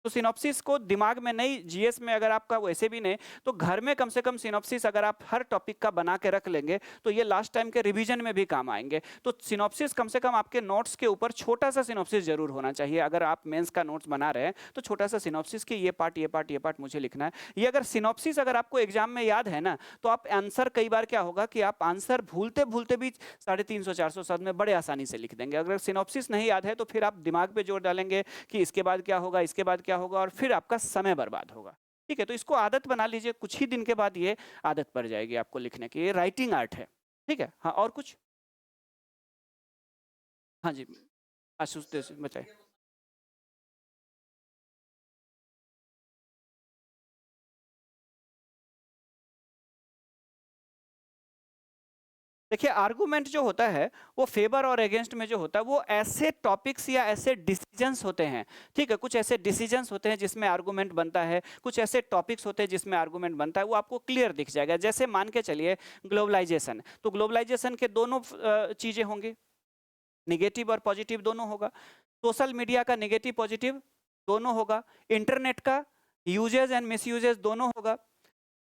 तो सिनॉप्सिस को दिमाग में नहीं, जीएस में अगर आपका वैसे भी नहीं तो घर में कम से कम सिनॉप्सिस अगर आप हर टॉपिक का बना के रख लेंगे तो ये लास्ट टाइम के रिवीजन में भी काम आएंगे। तो सिनॉप्सिस कम से कम आपके नोट्स के ऊपर छोटा सा सिनॉप्सिस जरूर होना चाहिए। अगर आप मेंस का नोट्स बना रहे हैं तो छोटा सा सिनॉप्सिस कि ये पार्ट, ये पार्ट, ये पार्ट मुझे लिखना है। ये अगर सिनॉप्सिस अगर आपको एग्जाम में याद है ना तो आप आंसर, कई बार क्या होगा कि आप आंसर भूलते भूलते भी 350-400 शब्द में बड़े आसानी से लिख देंगे। अगर सिनॉप्सिस नहीं याद है तो फिर आप दिमाग पे जोर डालेंगे कि इसके बाद क्या होगा, इसके बाद क्या होगा, और फिर आपका समय बर्बाद होगा, ठीक है। तो इसको आदत बना लीजिए, कुछ ही दिन के बाद ये आदत पड़ जाएगी आपको लिखने की। ये राइटिंग आर्ट है, ठीक है। हाँ, और कुछ? हाँ जी, आशुतोष बताइए। देखिए, आर्गुमेंट जो होता है वो फेवर और अगेंस्ट में जो होता है वो ऐसे टॉपिक्स या ऐसे डिसीजंस होते हैं, ठीक है। कुछ ऐसे डिसीजंस होते हैं जिसमें आर्गुमेंट बनता है, कुछ ऐसे टॉपिक्स होते हैं जिसमें आर्गुमेंट बनता है, वो आपको क्लियर दिख जाएगा। जैसे मान के चलिए ग्लोबलाइजेशन, तो ग्लोबलाइजेशन के दोनों चीजें होंगी, निगेटिव और पॉजिटिव दोनों होगा। सोशल मीडिया का निगेटिव पॉजिटिव दोनों होगा। इंटरनेट का यूजेज एंड मिसयूजेज दोनों होगा।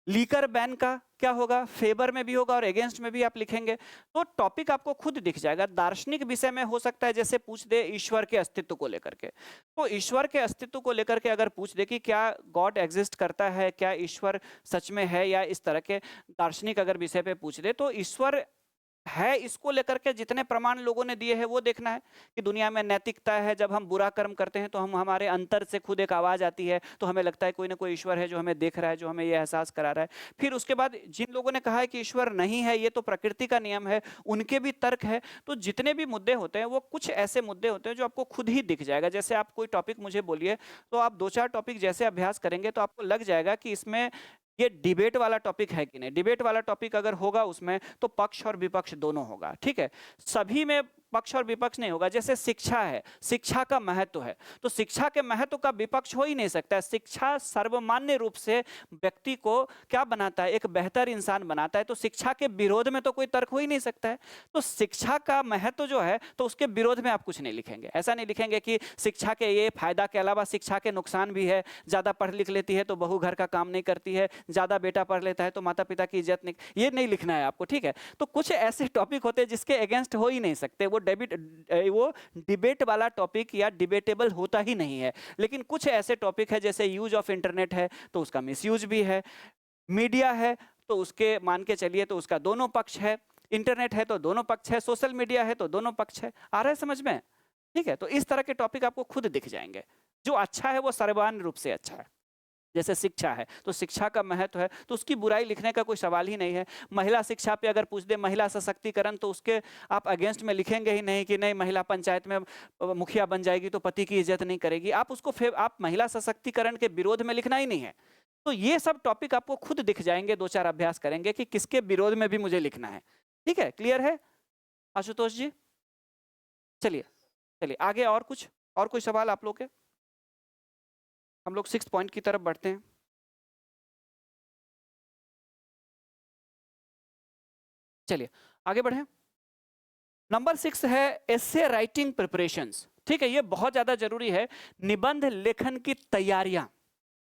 लीकर बैन का क्या होगा, फेवर में भी होगा और अगेंस्ट में भी आप लिखेंगे, तो टॉपिक आपको खुद दिख जाएगा। दार्शनिक विषय में हो सकता है जैसे पूछ दे ईश्वर के अस्तित्व को लेकर के, तो ईश्वर के अस्तित्व को लेकर के अगर पूछ दे कि क्या गॉड एग्जिस्ट करता है, क्या ईश्वर सच में है, या इस तरह के दार्शनिक अगर विषय पे पूछ दे, तो ईश्वर है इसको लेकर के जितने प्रमाण लोगों ने दिए हैं वो देखना है कि दुनिया में नैतिकता है, जब हम बुरा कर्म करते हैं तो हम हमारे अंतर से खुद एक आवाज आती है, तो हमें लगता है कोई ना कोई ईश्वर है जो हमें देख रहा है, जो हमें ये एहसास करा रहा है। फिर उसके बाद जिन लोगों ने कहा है कि ईश्वर नहीं है, ये तो प्रकृति का नियम है, उनके भी तर्क है। तो जितने भी मुद्दे होते हैं वो कुछ ऐसे मुद्दे होते हैं जो आपको खुद ही दिख जाएगा। जैसे आप कोई टॉपिक मुझे बोलिए, तो आप 2-4 टॉपिक जैसे अभ्यास करेंगे तो आपको लग जाएगा कि इसमें ये डिबेट वाला टॉपिक है कि नहीं। डिबेट वाला टॉपिक अगर होगा उसमें तो पक्ष और विपक्ष दोनों होगा, ठीक है। सभी में पक्ष और विपक्ष नहीं होगा। जैसे शिक्षा है, शिक्षा का महत्व है, तो शिक्षा के महत्व का विपक्ष हो ही नहीं सकता है। शिक्षा सर्वमान्य रूप से व्यक्ति को क्या बनाता है, एक बेहतर इंसान बनाता है, तो शिक्षा के विरोध में तो कोई तर्क हो ही नहीं सकता है। तो शिक्षा का महत्व जो है तो उसके विरोध में आप कुछ नहीं लिखेंगे। ऐसा नहीं लिखेंगे कि शिक्षा के ये फायदा के अलावा शिक्षा के नुकसान भी है, ज्यादा पढ़ लिख लेती है तो बहू घर का काम नहीं करती है, ज्यादा बेटा पढ़ लेता है तो माता पिता की इज्जत नहीं, ये नहीं लिखना है आपको, ठीक है। तो कुछ ऐसे टॉपिक होते हैं जिसके अगेंस्ट हो ही नहीं सकते, वो डिबेट वाला टॉपिक या डिबेटेबल होता ही नहीं है। लेकिन कुछ ऐसे टॉपिक है जैसे यूज ऑफ इंटरनेट है तो उसका मिसयूज भी है, मीडिया है तो उसके मान के चलिए तो उसका दोनों पक्ष है, इंटरनेट है तो दोनों पक्ष है, सोशल मीडिया है तो दोनों पक्ष है। आ रहा है समझ में, ठीक है। तो इस तरह के टॉपिक आपको खुद दिख जाएंगे। जो अच्छा है वो सर्वमान्य रूप से अच्छा है। जैसे शिक्षा है तो शिक्षा का महत्व है तो उसकी बुराई लिखने का कोई सवाल ही नहीं है। महिला शिक्षा पे अगर पूछ दे महिला सशक्तिकरण, तो उसके आप अगेंस्ट में लिखेंगे ही नहीं कि नहीं महिला पंचायत में मुखिया बन जाएगी तो पति की इज्जत नहीं करेगी। आप उसको आप महिला सशक्तिकरण के विरोध में लिखना ही नहीं है। तो ये सब टॉपिक आपको खुद दिख जाएंगे, 2-4 अभ्यास करेंगे कि किसके विरोध में भी मुझे लिखना है, ठीक है। क्लियर है आशुतोष जी? चलिए चलिए आगे, और कोई सवाल आप लोग के? हम लोग 6 पॉइंट की तरफ बढ़ते हैं। चलिए आगे बढ़ें। नंबर 6 है एसे राइटिंग प्रिपरेशंस, ठीक है। ये बहुत ज्यादा जरूरी है। निबंध लेखन की तैयारियां,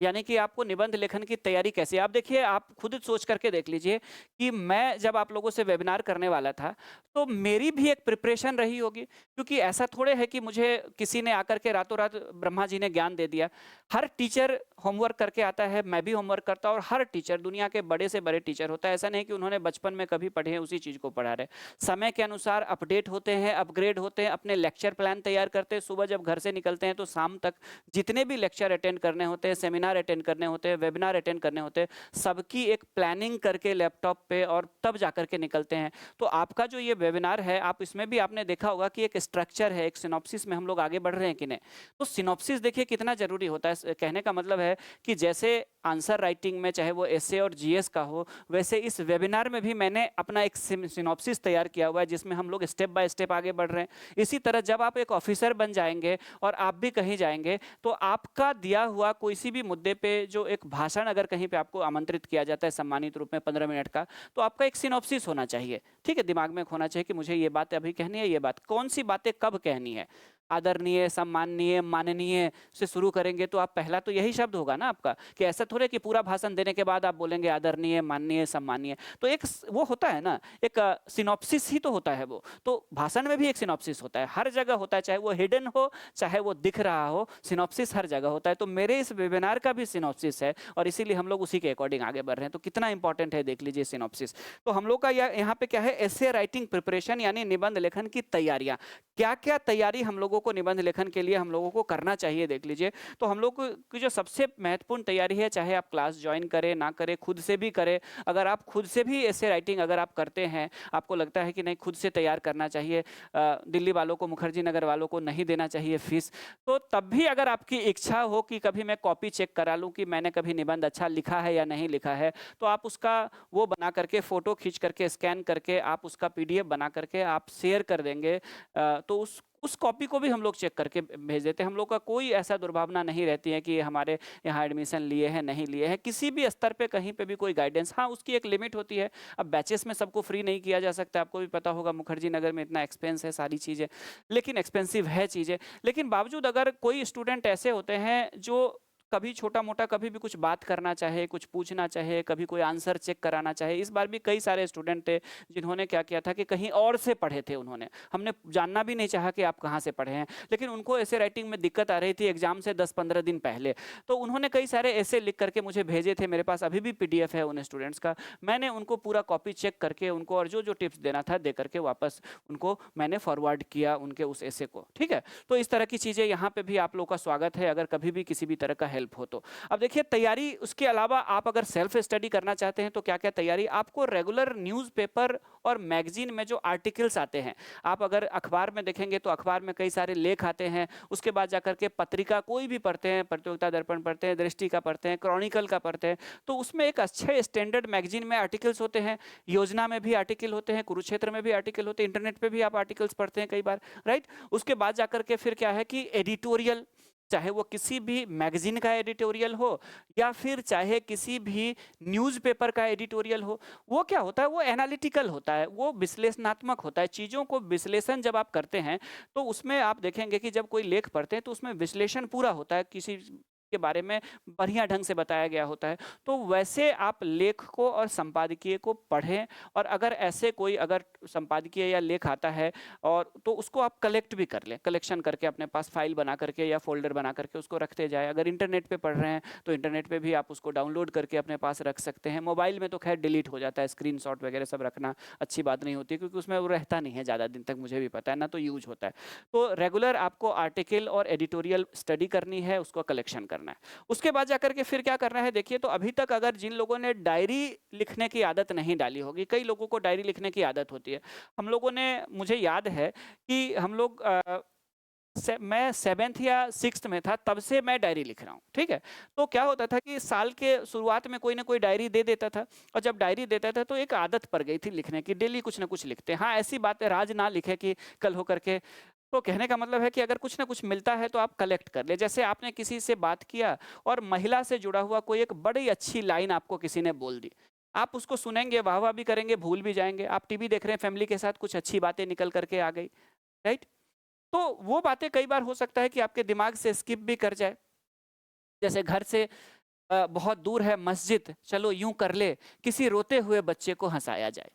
यानी कि आपको निबंध लेखन की तैयारी कैसे, आप देखिए, आप खुद सोच करके देख लीजिए कि मैं जब आप लोगों से वेबिनार करने वाला था तो मेरी भी एक प्रिपरेशन रही होगी, क्योंकि ऐसा थोड़े है कि मुझे किसी ने आकर के रातों रात ब्रह्मा जी ने ज्ञान दे दिया। हर टीचर होमवर्क करके आता है, मैं भी होमवर्क करता हूँ, और हर टीचर दुनिया के बड़े से बड़े टीचर होता है। ऐसा नहीं कि उन्होंने बचपन में कभी पढ़े हैं उसी चीज़ को पढ़ा रहे। समय के अनुसार अपडेट होते हैं, अपग्रेड होते हैं, अपने लेक्चर प्लान तैयार करते हैं। सुबह जब घर से निकलते हैं तो शाम तक जितने भी लेक्चर अटेंड करने होते हैं, सेमिनार अटेंड करने होते हैं, वेबिनार अटेंड करने होते हैं, सबकी एक प्लानिंग करके लैपटॉप पे, और तब जाकर के निकलते हैं। तो आपका जो ये वेबिनार है, आप इसमें भी आपने देखा होगा कि एक स्ट्रक्चर है, एक सिनॉप्सिस में हम लोग आगे बढ़ रहे हैं कि नहीं। तो सिनॉप्सिस देखिए कितना जरूरी होता है। कहने का मतलब है कि जैसे आंसर राइटिंग में चाहे वो एसे और जीएस का हो, वैसे इस वेबिनार में भी मैंने अपना एक सिनॉप्सिस तैयार किया हुआ है जिसमें हम लोग स्टेप बाय स्टेप आगे बढ़ रहे हैं। इसी तरह जब आप एक ऑफिसर बन जाएंगे और आप भी कहीं जाएंगे तो आपका दिया हुआ कोई सी भी मुद्दे पे जो एक भाषण अगर कहीं पे आपको आमंत्रित किया जाता है सम्मानित रूप में 15 मिनट का, तो आपका एक सिनॉप्सिस होना चाहिए, ठीक है। दिमाग में होना चाहिए कि मुझे ये बात अभी कहनी है, ये बात कौन सी बातें कब कहनी है। आदरणीय, सम्माननीय, माननीय से शुरू करेंगे तो आप पहला तो यही शब्द होगा ना आपका, कि ऐसा थोड़े कि पूरा भाषण देने के बाद आप बोलेंगे आदरणीय, माननीय, सम्माननीय। तो एक वो होता है ना, एक सिनॉप्सिस ही तो होता है वो। तो भाषण में भी एक सिनॉप्सिस होता है, हर जगह होता है, चाहे वो हिडन हो चाहे वो दिख रहा हो, सिनॉप्सिस हर जगह होता है। तो मेरे इस वेबिनार का भी सिनॉप्सिस है और इसीलिए हम लोग उसी के अकॉर्डिंग आगे बढ़ रहे हैं। तो कितना इंपॉर्टेंट है देख लीजिए सिनॉप्सिस। तो हम लोग का यहाँ पे क्या है, एसे राइटिंग प्रिपरेशन यानी निबंध लेखन की तैयारियां। क्या क्या तैयारी हम लोगों को निबंध लेखन के लिए हम लोगों को करना चाहिए देख लीजिए। तो हम लोग की जो सबसे महत्वपूर्ण तैयारी है, चाहे आप क्लास ज्वाइन करें ना करें, खुद से भी करें, अगर आप खुद से भी ऐसे राइटिंग अगर आप करते हैं, आपको लगता है कि नहीं खुद से तैयार करना चाहिए, दिल्ली वालों को, मुखर्जी नगर वालों को नहीं देना चाहिए फीस, तो तब भी अगर आपकी इच्छा हो कि कभी मैं कॉपी चेक करा लूँ कि मैंने कभी निबंध अच्छा लिखा है या नहीं लिखा है, तो आप उसका वो बना करके, फोटो खींच करके, स्कैन करके आप उसका पीडीएफ बना करके आप शेयर कर देंगे, तो उस कॉपी को भी हम लोग चेक करके भेज देते हैं। हम लोग का कोई ऐसा दुर्भावना नहीं रहती है कि हमारे यहाँ एडमिशन लिए हैं नहीं लिए हैं, किसी भी स्तर पे कहीं पे भी कोई गाइडेंस, हाँ उसकी एक लिमिट होती है। अब बैचेस में सबको फ्री नहीं किया जा सकता, आपको भी पता होगा मुखर्जी नगर में इतना एक्सपेंस है सारी चीज़ें, लेकिन एक्सपेंसिव है चीज़ें। लेकिन बावजूद अगर कोई स्टूडेंट ऐसे होते हैं जो कभी छोटा-मोटा कभी भी कुछ बात करना चाहे, कुछ पूछना चाहे, कभी कोई आंसर चेक कराना चाहे। इस बार भी कई सारे स्टूडेंट थे जिन्होंने क्या किया था कि कहीं और से पढ़े थे उन्होंने। हमने जानना भी नहीं चाहा कि आप कहाँ से पढ़े हैं, लेकिन उनको ऐसे राइटिंग में दिक्कत आ रही थी एग्ज़ाम से 10-15 दिन पहले। तो उन्होंने कई सारे ऐसे लिख करके मुझे भेजे थे, मेरे पास अभी भी पीडीएफ है उन स्टूडेंट्स का। मैंने उनको पूरा कॉपी चेक करके उनको और जो-जो टिप्स देना था दे करके वापस उनको मैंने फॉरवर्ड किया उनके उस एसे को, ठीक है? तो इस तरह की चीज़ें यहाँ पे भी आप लोगों का स्वागत है अगर कभी भी किसी भी तरह का हेल्प हो तो। अब देखिए तैयारी उसके अलावा आप अगर सेल्फ स्टडी करना चाहते हैं तो क्या-क्या तैयारी आपको रेगुलर न्यूज़पेपर और मैगज़ीन में जो आर्टिकल्स आते हैं, आप अगर अखबार में देखेंगे तो अखबार में कई सारे लेख आते हैं, उसके बाद जाकर के पत्रिका कोई भी पढ़ते हैं, प्रतियोगिता दर्पण पढ़ते हैं, दृष्टि का पढ़ते हैं, क्रॉनिकल का पढ़ते हैं, तो उसमें एक अच्छे स्टैंडर्ड मैगज़ीन में आर्टिकल्स होते हैं, योजना में भी आर्टिकल होते हैं, कुरुक्षेत्र में भी आर्टिकल होते हैं, इंटरनेट पे भी आप आर्टिकल्स पढ़ते हैं कई बार, राइट? उसके बाद जाकर के फिर क्या है कि एडिटोरियल, चाहे वो किसी भी मैगज़ीन का एडिटोरियल हो या फिर चाहे किसी भी न्यूज़पेपर का एडिटोरियल हो, वो क्या होता है, वो एनालिटिकल होता है, वो विश्लेषणात्मक होता है। चीज़ों को विश्लेषण जब आप करते हैं, तो उसमें आप देखेंगे कि जब कोई लेख पढ़ते हैं, तो उसमें विश्लेषण पूरा होता है, किसी के बारे में बढ़िया ढंग से बताया गया होता है। तो वैसे आप लेख को और संपादकीय को पढ़ें और अगर ऐसे कोई अगर संपादकीय या लेख आता है और तो उसको आप कलेक्ट भी कर लें, कलेक्शन करके अपने पास फाइल बना करके या फ़ोल्डर बना करके उसको रखते जाएँ। अगर इंटरनेट पे पढ़ रहे हैं, तो इंटरनेट पे भी आप उसको डाउनलोड करके अपने पास रख सकते हैं। मोबाइल में तो खैर डिलीट हो जाता है, स्क्रीनशॉट वगैरह सब रखना अच्छी बात नहीं होती क्योंकि उसमें वो रहता नहीं है ज़्यादा दिन तक, मुझे भी पता है, ना तो यूज़ होता है। तो रेगुलर आपको आर्टिकल और एडिटोरियल स्टडी करनी है, उसको कलेक्शन करना है। उसके बाद जाकर के फिर क्या करना है, देखिए तो अभी तक अगर जिन लोगों ने डायरी लिखने की आदत नहीं डाली होगी, कई लोगों को डायरी लिखने की आदत होती है। हम लोगों ने, मुझे याद है कि हम लोग मैं 7th या 6th में था तब से मैं डायरी लिख रहा हूँ, ठीक है? तो क्या होता था कि साल के शुरुआत में कोई ना कोई डायरी दे देता था और जब डायरी देता था तो एक आदत पड़ गई थी लिखने की, डेली कुछ ना कुछ लिखते हैं। हाँ, ऐसी बातें राज ना लिखे कि कल हो करके, तो कहने का मतलब है कि अगर कुछ ना कुछ मिलता है तो आप कलेक्ट कर ले। जैसे आपने किसी से बात किया और महिला से जुड़ा हुआ कोई एक बड़ी अच्छी लाइन आपको किसी ने बोल दी, आप उसको सुनेंगे, वाह-वाह भी करेंगे, भूल भी जाएँगे। आप टीवी देख रहे हैं फैमिली के साथ, कुछ अच्छी बातें निकल कर के आ गई, राइट? तो वो बातें कई बार हो सकता है कि आपके दिमाग से स्किप भी कर जाए। जैसे घर से बहुत दूर है मस्जिद, चलो यूँ कर ले, किसी रोते हुए बच्चे को हँसाया जाए।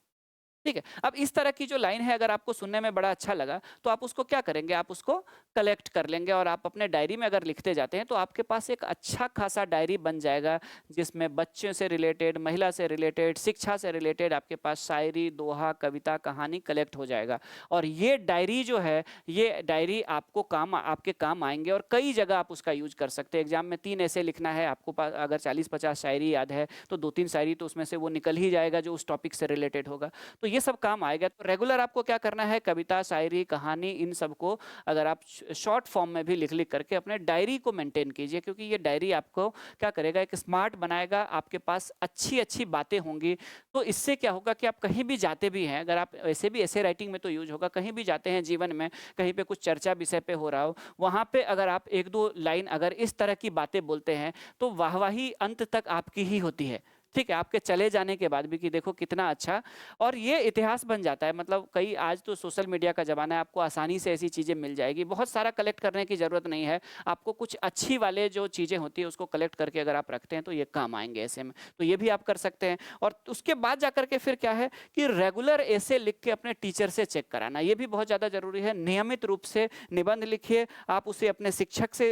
ठीक है। अब इस तरह की जो लाइन है अगर आपको सुनने में बड़ा अच्छा लगा, तो आप उसको क्या करेंगे, आप उसको कलेक्ट कर लेंगे और आप अपने डायरी में अगर लिखते जाते हैं, तो आपके पास एक अच्छा खासा डायरी बन जाएगा, जिसमें बच्चों से रिलेटेड, महिला से रिलेटेड, शिक्षा से रिलेटेड आपके पास शायरी, दोहा, कविता, कहानी कलेक्ट हो जाएगा। और ये डायरी जो है, ये डायरी आपके काम आएँगे और कई जगह आप उसका यूज़ कर सकते हैं। एग्ज़ाम में 3 ऐसे लिखना है, आपको पास अगर 40-50 शायरी याद है, तो 2-3 शायरी तो उसमें से वो निकल ही जाएगा जो उस टॉपिक से रिलेटेड होगा। तो ये सब काम आएगा। तो रेगुलर आपको क्या करना है, कविता, शायरी, कहानी, इन सब को अगर आप शॉर्ट फॉर्म में भी लिख करके अपने डायरी को मेंटेन कीजिए, क्योंकि ये डायरी आपको क्या करेगा, एक स्मार्ट बनाएगा। आपके पास अच्छी-अच्छी बातें होंगी, तो इससे क्या होगा कि आप कहीं भी जाते भी हैं, अगर आप वैसे भी ऐसे राइटिंग में तो यूज़ होगा, कहीं भी जाते हैं जीवन में, कहीं पे कुछ चर्चा विषय पे हो रहा हो, वहाँ पे अगर आप 1-2 लाइन अगर इस तरह की बातें बोलते हैं, तो वाहवाही अंत तक आपकी ही होती है। ठीक है, आपके चले जाने के बाद भी कि देखो कितना अच्छा, और ये इतिहास बन जाता है। मतलब कई, आज तो सोशल मीडिया का ज़माना है, आपको आसानी से ऐसी चीज़ें मिल जाएगी, बहुत सारा कलेक्ट करने की ज़रूरत नहीं है। आपको कुछ अच्छी वाले जो चीज़ें होती है उसको कलेक्ट करके अगर आप रखते हैं तो ये काम आएँगे ऐसे में। तो ये भी आप कर सकते हैं। और उसके बाद जाकर के फिर क्या है कि रेगुलर ऐसे लिख के अपने टीचर से चेक कराना, ये भी बहुत ज़्यादा ज़रूरी है। नियमित रूप से निबंध लिखिए, आप उसे अपने शिक्षक से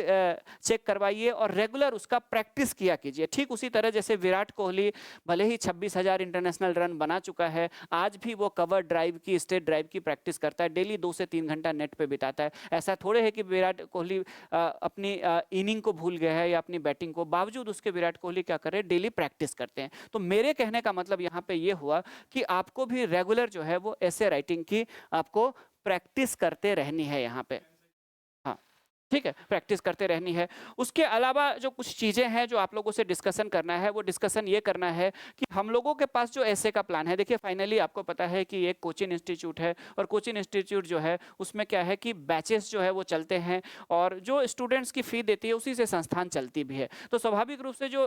चेक करवाइए और रेगुलर उसका प्रैक्टिस किया कीजिए। ठीक उसी तरह जैसे विराट कोहली भले ही 26,000 इंटरनेशनल रन बना चुका है, आज भी वो कवर ड्राइव की, स्टेट ड्राइव की प्रैक्टिस करता है, डेली 2 से 3 घंटा नेट पे बिताता है। ऐसा थोड़े है कि विराट कोहली अपनी इनिंग को भूल गया है या अपनी बैटिंग को, बावजूद उसके विराट कोहली क्या कर रहे हैं, डेली प्रैक्टिस करते हैं। तो मेरे कहने का मतलब यहाँ पे ये हुआ कि आपको भी रेगुलर जो है वो ऐसे राइटिंग की आपको प्रैक्टिस करते रहनी है यहाँ पे। हाँ, ठीक है, प्रैक्टिस करते रहनी है। उसके अलावा जो कुछ चीज़ें हैं जो आप लोगों से डिस्कशन करना है, वो डिस्कशन ये करना है कि हम लोगों के पास जो ऐसे का प्लान है, देखिए फाइनली आपको पता है कि एक कोचिंग इंस्टीट्यूट है और कोचिंग इंस्टीट्यूट जो है उसमें क्या है कि बैचेस जो है वो चलते हैं और जो स्टूडेंट्स की फ़ी देती है उसी से संस्थान चलती भी है। तो स्वाभाविक रूप से जो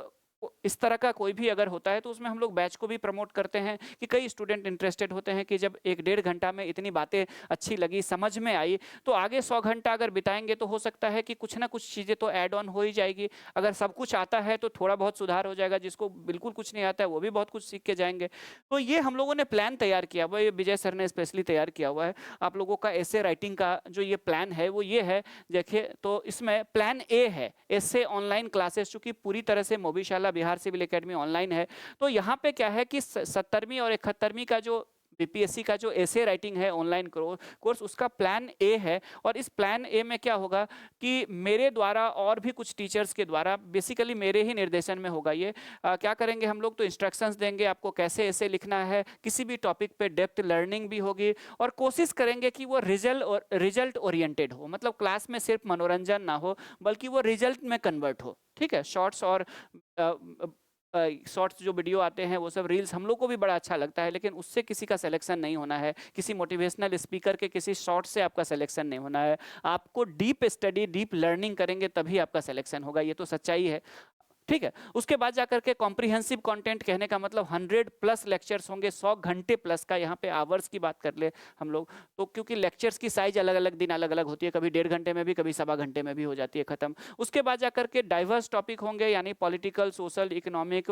इस तरह का कोई भी अगर होता है तो उसमें हम लोग बैच को भी प्रमोट करते हैं कि कई स्टूडेंट इंटरेस्टेड होते हैं कि जब 1 डेढ़ घंटा में इतनी बातें अच्छी लगी, समझ में आई, तो आगे 100 घंटा अगर बिताएंगे तो हो सकता है कि कुछ ना कुछ चीज़ें तो ऐड ऑन हो ही जाएगी। अगर सब कुछ आता है तो थोड़ा बहुत सुधार हो जाएगा, जिसको बिल्कुल कुछ नहीं आता है वो भी बहुत कुछ सीख के जाएंगे। तो ये हम लोगों ने प्लान तैयार किया हुआ है, ये विजय सर ने स्पेशली तैयार किया हुआ है। आप लोगों का एसे राइटिंग का जो ये प्लान है वो ये है, देखिए तो इसमें प्लान ए है एसे ऑनलाइन क्लासेस, चूंकि पूरी तरह से मोबीशाला बिहार सिविल एकेडमी ऑनलाइन है, तो यहाँ पे क्या है कि 70वीं और 71वीं का जो बीपीएससी का जो एसे राइटिंग है ऑनलाइन कोर्स, उसका प्लान ए है। और इस प्लान ए में क्या होगा कि मेरे द्वारा और भी कुछ टीचर्स के द्वारा, बेसिकली मेरे ही निर्देशन में होगा ये। क्या करेंगे हम लोग, तो इंस्ट्रक्शंस देंगे आपको कैसे ऐसे लिखना है, किसी भी टॉपिक पे डेप्थ लर्निंग भी होगी, और कोशिश करेंगे कि वो रिजल्ट ओरिएंटेड हो, मतलब क्लास में सिर्फ मनोरंजन ना हो बल्कि वो रिजल्ट में कन्वर्ट हो। ठीक है, शॉर्ट्स और शॉर्ट्स जो वीडियो आते हैं वो सब रील्स हम लोग को भी बड़ा अच्छा लगता है, लेकिन उससे किसी का सिलेक्शन नहीं होना है, किसी मोटिवेशनल स्पीकर के किसी शॉर्ट से आपका सिलेक्शन नहीं होना है। आपको डीप स्टडी, डीप लर्निंग करेंगे तभी आपका सिलेक्शन होगा, ये तो सच्चाई है। ठीक है, उसके बाद जाकर के कॉम्प्रिहेंसिव कंटेंट, कहने का मतलब 100+ लेक्चर्स होंगे, 100 घंटे प्लस का। यहाँ पे आवर्स की बात कर ले हम लोग तो, क्योंकि लेक्चर्स की साइज अलग अलग दिन अलग अलग होती है, कभी 1.5 घंटे में भी, कभी 1.25 घंटे में भी हो जाती है खत्म। उसके बाद जाकर के डाइवर्स टॉपिक होंगे, यानी पॉलिटिकल, सोशल, इकोनॉमिक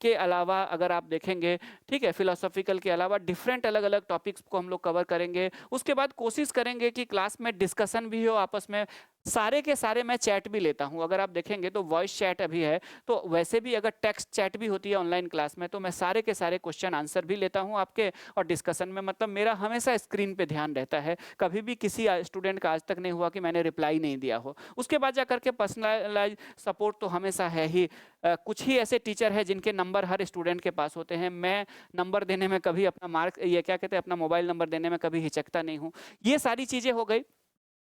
के अलावा अगर आप देखेंगे, ठीक है, फिलोसॉफिकल के अलावा डिफरेंट अलग अलग टॉपिक्स को हम लोग कवर करेंगे। उसके बाद कोशिश करेंगे कि क्लास में डिस्कशन भी हो आपस में। सारे के सारे मैं चैट भी लेता हूं, अगर आप देखेंगे तो वॉइस चैट अभी है, तो वैसे भी अगर टेक्स्ट चैट भी होती है ऑनलाइन क्लास में, तो मैं सारे के सारे क्वेश्चन आंसर भी लेता हूं आपके। और डिस्कशन में मतलब मेरा हमेशा स्क्रीन पे ध्यान रहता है, कभी भी किसी स्टूडेंट का आज तक नहीं हुआ कि मैंने रिप्लाई नहीं दिया हो। उसके बाद जाकर के पर्सनलाइज सपोर्ट तो हमेशा है ही। कुछ ही ऐसे टीचर है जिनके नंबर हर स्टूडेंट के पास होते हैं, मैं नंबर देने में कभी अपना मार्क, ये क्या कहते हैं, अपना मोबाइल नंबर देने में कभी हिचकता नहीं हूँ। ये सारी चीज़ें हो गई।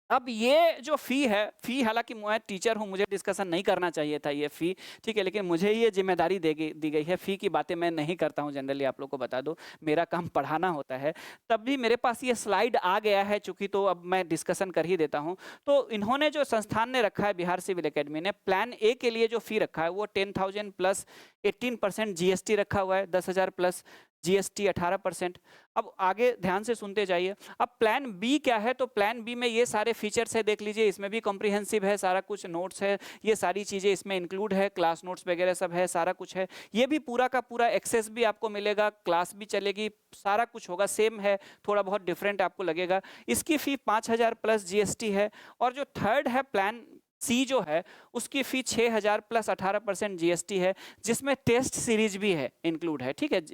अब ये जो फ़ी है, फ़ी हालांकि मैं टीचर हूँ, मुझे डिस्कशन नहीं करना चाहिए था ये फ़ी, ठीक है, लेकिन मुझे ये जिम्मेदारी दी गई है। फ़ी की बातें मैं नहीं करता हूँ जनरली, आप लोग को बता दो, मेरा काम पढ़ाना होता है। तब भी मेरे पास ये स्लाइड आ गया है चूंकि, तो अब मैं डिस्कशन कर ही देता हूँ। तो इन्होंने जो संस्थान ने रखा है, बिहार सिविल एकेडमी ने, प्लान ए के लिए जो फ़ी रखा है वो 10,000 प्लस 18% जीएसटी रखा हुआ है, 10,000 प्लस जीएसटी 18%। अब आगे ध्यान से सुनते जाइए। अब प्लान बी क्या है, तो प्लान बी में ये सारे फीचर्स है, देख लीजिए, इसमें भी कॉम्प्रिहेंसिव है, सारा कुछ नोट्स है, ये सारी चीज़ें इसमें इंक्लूड है, क्लास नोट्स वगैरह सब है, सारा कुछ है। ये भी पूरा का पूरा एक्सेस भी आपको मिलेगा, क्लास भी चलेगी, सारा कुछ होगा, सेम है, थोड़ा बहुत डिफरेंट आपको लगेगा। इसकी फ़ी 5,000 प्लस जीएसटी है। और जो थर्ड है प्लान सी जो है, उसकी फ़ी 6,000 प्लस 18% जीएसटी है, जिसमें टेस्ट सीरीज भी है, इंक्लूड है। ठीक है,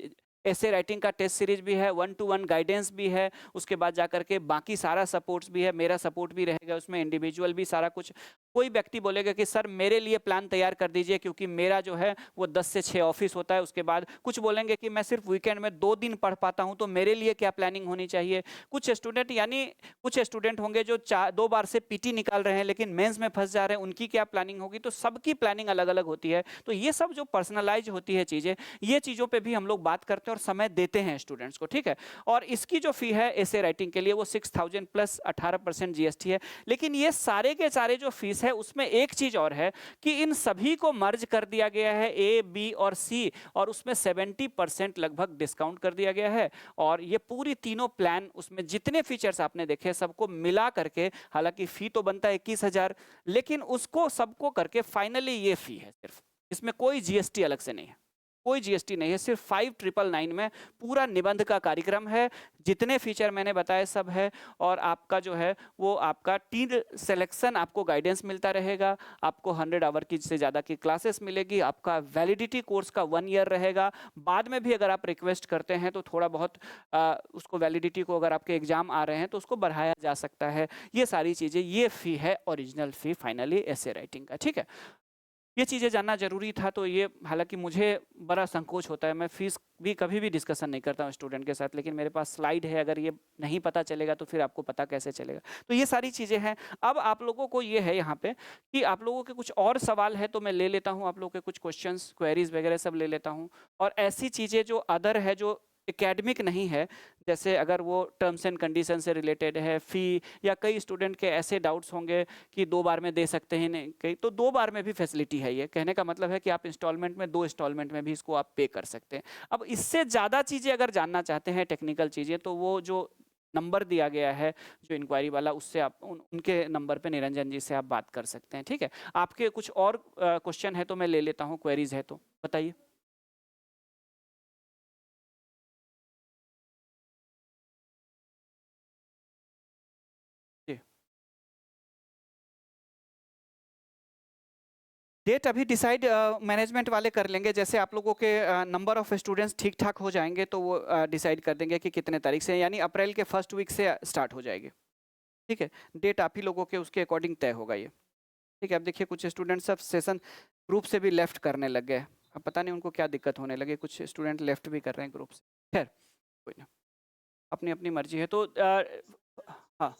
ऐसे राइटिंग का टेस्ट सीरीज भी है, 1-to-1 गाइडेंस भी है। उसके बाद जाकर के बाकी सारा सपोर्ट्स भी है, मेरा सपोर्ट भी रहेगा उसमें, इंडिविजुअल भी सारा कुछ। कोई व्यक्ति बोलेगा कि सर मेरे लिए प्लान तैयार कर दीजिए, क्योंकि मेरा जो है वो 10 से 6 ऑफिस होता है। उसके बाद कुछ बोलेंगे कि मैं सिर्फ वीकेंड में 2 दिन पढ़ पाता हूं, तो मेरे लिए क्या प्लानिंग होनी चाहिए। कुछ स्टूडेंट होंगे जो 2 बार से पीटी निकाल रहे हैं लेकिन मेंस में फंस जा रहे हैं, उनकी क्या प्लानिंग होगी। तो सबकी प्लानिंग अलग अलग होती है। तो ये सब जो पर्सनलाइज होती है चीज़ें, ये चीज़ों पर भी हम लोग बात करते हैं और समय देते हैं स्टूडेंट्स को। ठीक है, और इसकी जो फी है ऐसे राइटिंग के लिए वो 6,000 प्लस 18% जीएसटी है। लेकिन ये सारे के सारे जो फीस है उसमें एक चीज और है कि इन सभी को मर्ज कर दिया गया है, ए, बी और सी, और उसमें 70% लगभग डिस्काउंट कर दिया गया है। और ये पूरी तीनों प्लान, उसमें जितने फीचर्स आपने देखे सबको मिला करके, हालांकि फी तो बनता है 21,000, लेकिन उसको सबको करके फाइनली ये फी है सिर्फ, इसमें कोई जीएसटी अलग से नहीं है, कोई जीएसटी नहीं है, सिर्फ 5,999 में पूरा निबंध का कार्यक्रम है, जितने फीचर मैंने बताए सब है। और आपका जो है वो आपका 3 सिलेक्शन, आपको गाइडेंस मिलता रहेगा, आपको 100 आवर की से ज़्यादा की क्लासेस मिलेगी, आपका वैलिडिटी कोर्स का 1 ईयर रहेगा। बाद में भी अगर आप रिक्वेस्ट करते हैं तो थोड़ा बहुत उसको वैलिडिटी को, अगर आपके एग्जाम आ रहे हैं तो उसको बढ़ाया जा सकता है। ये सारी चीज़ें, ये फ़ी है ओरिजिनल फ़ी फाइनली ऐसे राइटिंग का। ठीक है, ये चीज़ें जानना जरूरी था। तो ये, हालांकि मुझे बड़ा संकोच होता है, मैं फीस भी कभी भी डिस्कशन नहीं करता हूँ स्टूडेंट के साथ, लेकिन मेरे पास स्लाइड है, अगर ये नहीं पता चलेगा तो फिर आपको पता कैसे चलेगा। तो ये सारी चीज़ें हैं। अब आप लोगों को ये है यहाँ पे कि आप लोगों के कुछ और सवाल है तो मैं ले लेता हूँ, आप लोगों के कुछ क्वेश्चंस, क्वेरीज वगैरह सब ले लेता हूँ। और ऐसी चीज़ें जो अदर है, जो एकेडमिक नहीं है, जैसे अगर वो टर्म्स एंड कंडीशन से रिलेटेड है, फ़ी, या कई स्टूडेंट के ऐसे डाउट्स होंगे कि 2 बार में दे सकते हैं नहीं, कई तो 2 बार में भी फैसिलिटी है ये। कहने का मतलब है कि आप इंस्टॉलमेंट में 2 इंस्टॉलमेंट में भी इसको आप पे कर सकते हैं। अब इससे ज़्यादा चीज़ें अगर जानना चाहते हैं, टेक्निकल चीज़ें, तो वो जो नंबर दिया गया है जो इंक्वायरी वाला, उससे आप उनके नंबर पे निरंजन जी से आप बात कर सकते हैं, ठीक है। आपके कुछ और क्वेश्चन है तो मैं ले लेता हूँ, क्वेरीज है तो बताइए। जी, डेट अभी डिसाइड मैनेजमेंट वाले कर लेंगे। जैसे आप लोगों के नंबर ऑफ स्टूडेंट्स ठीक ठाक हो जाएंगे तो वो डिसाइड कर देंगे कि कितने तारीख से, यानी अप्रैल के फर्स्ट वीक से स्टार्ट हो जाएगी, ठीक है। डेट आप ही लोगों के उसके अकॉर्डिंग तय होगा ये, ठीक है। अब देखिए कुछ स्टूडेंट्स अब सेशन ग्रुप से भी लेफ्ट करने लग गए। अब पता नहीं उनको क्या दिक्कत होने लगे, कुछ स्टूडेंट लेफ्ट भी कर रहे हैं ग्रुप से। खैर कोई ना, अपनी अपनी मर्जी है। तो हाँ,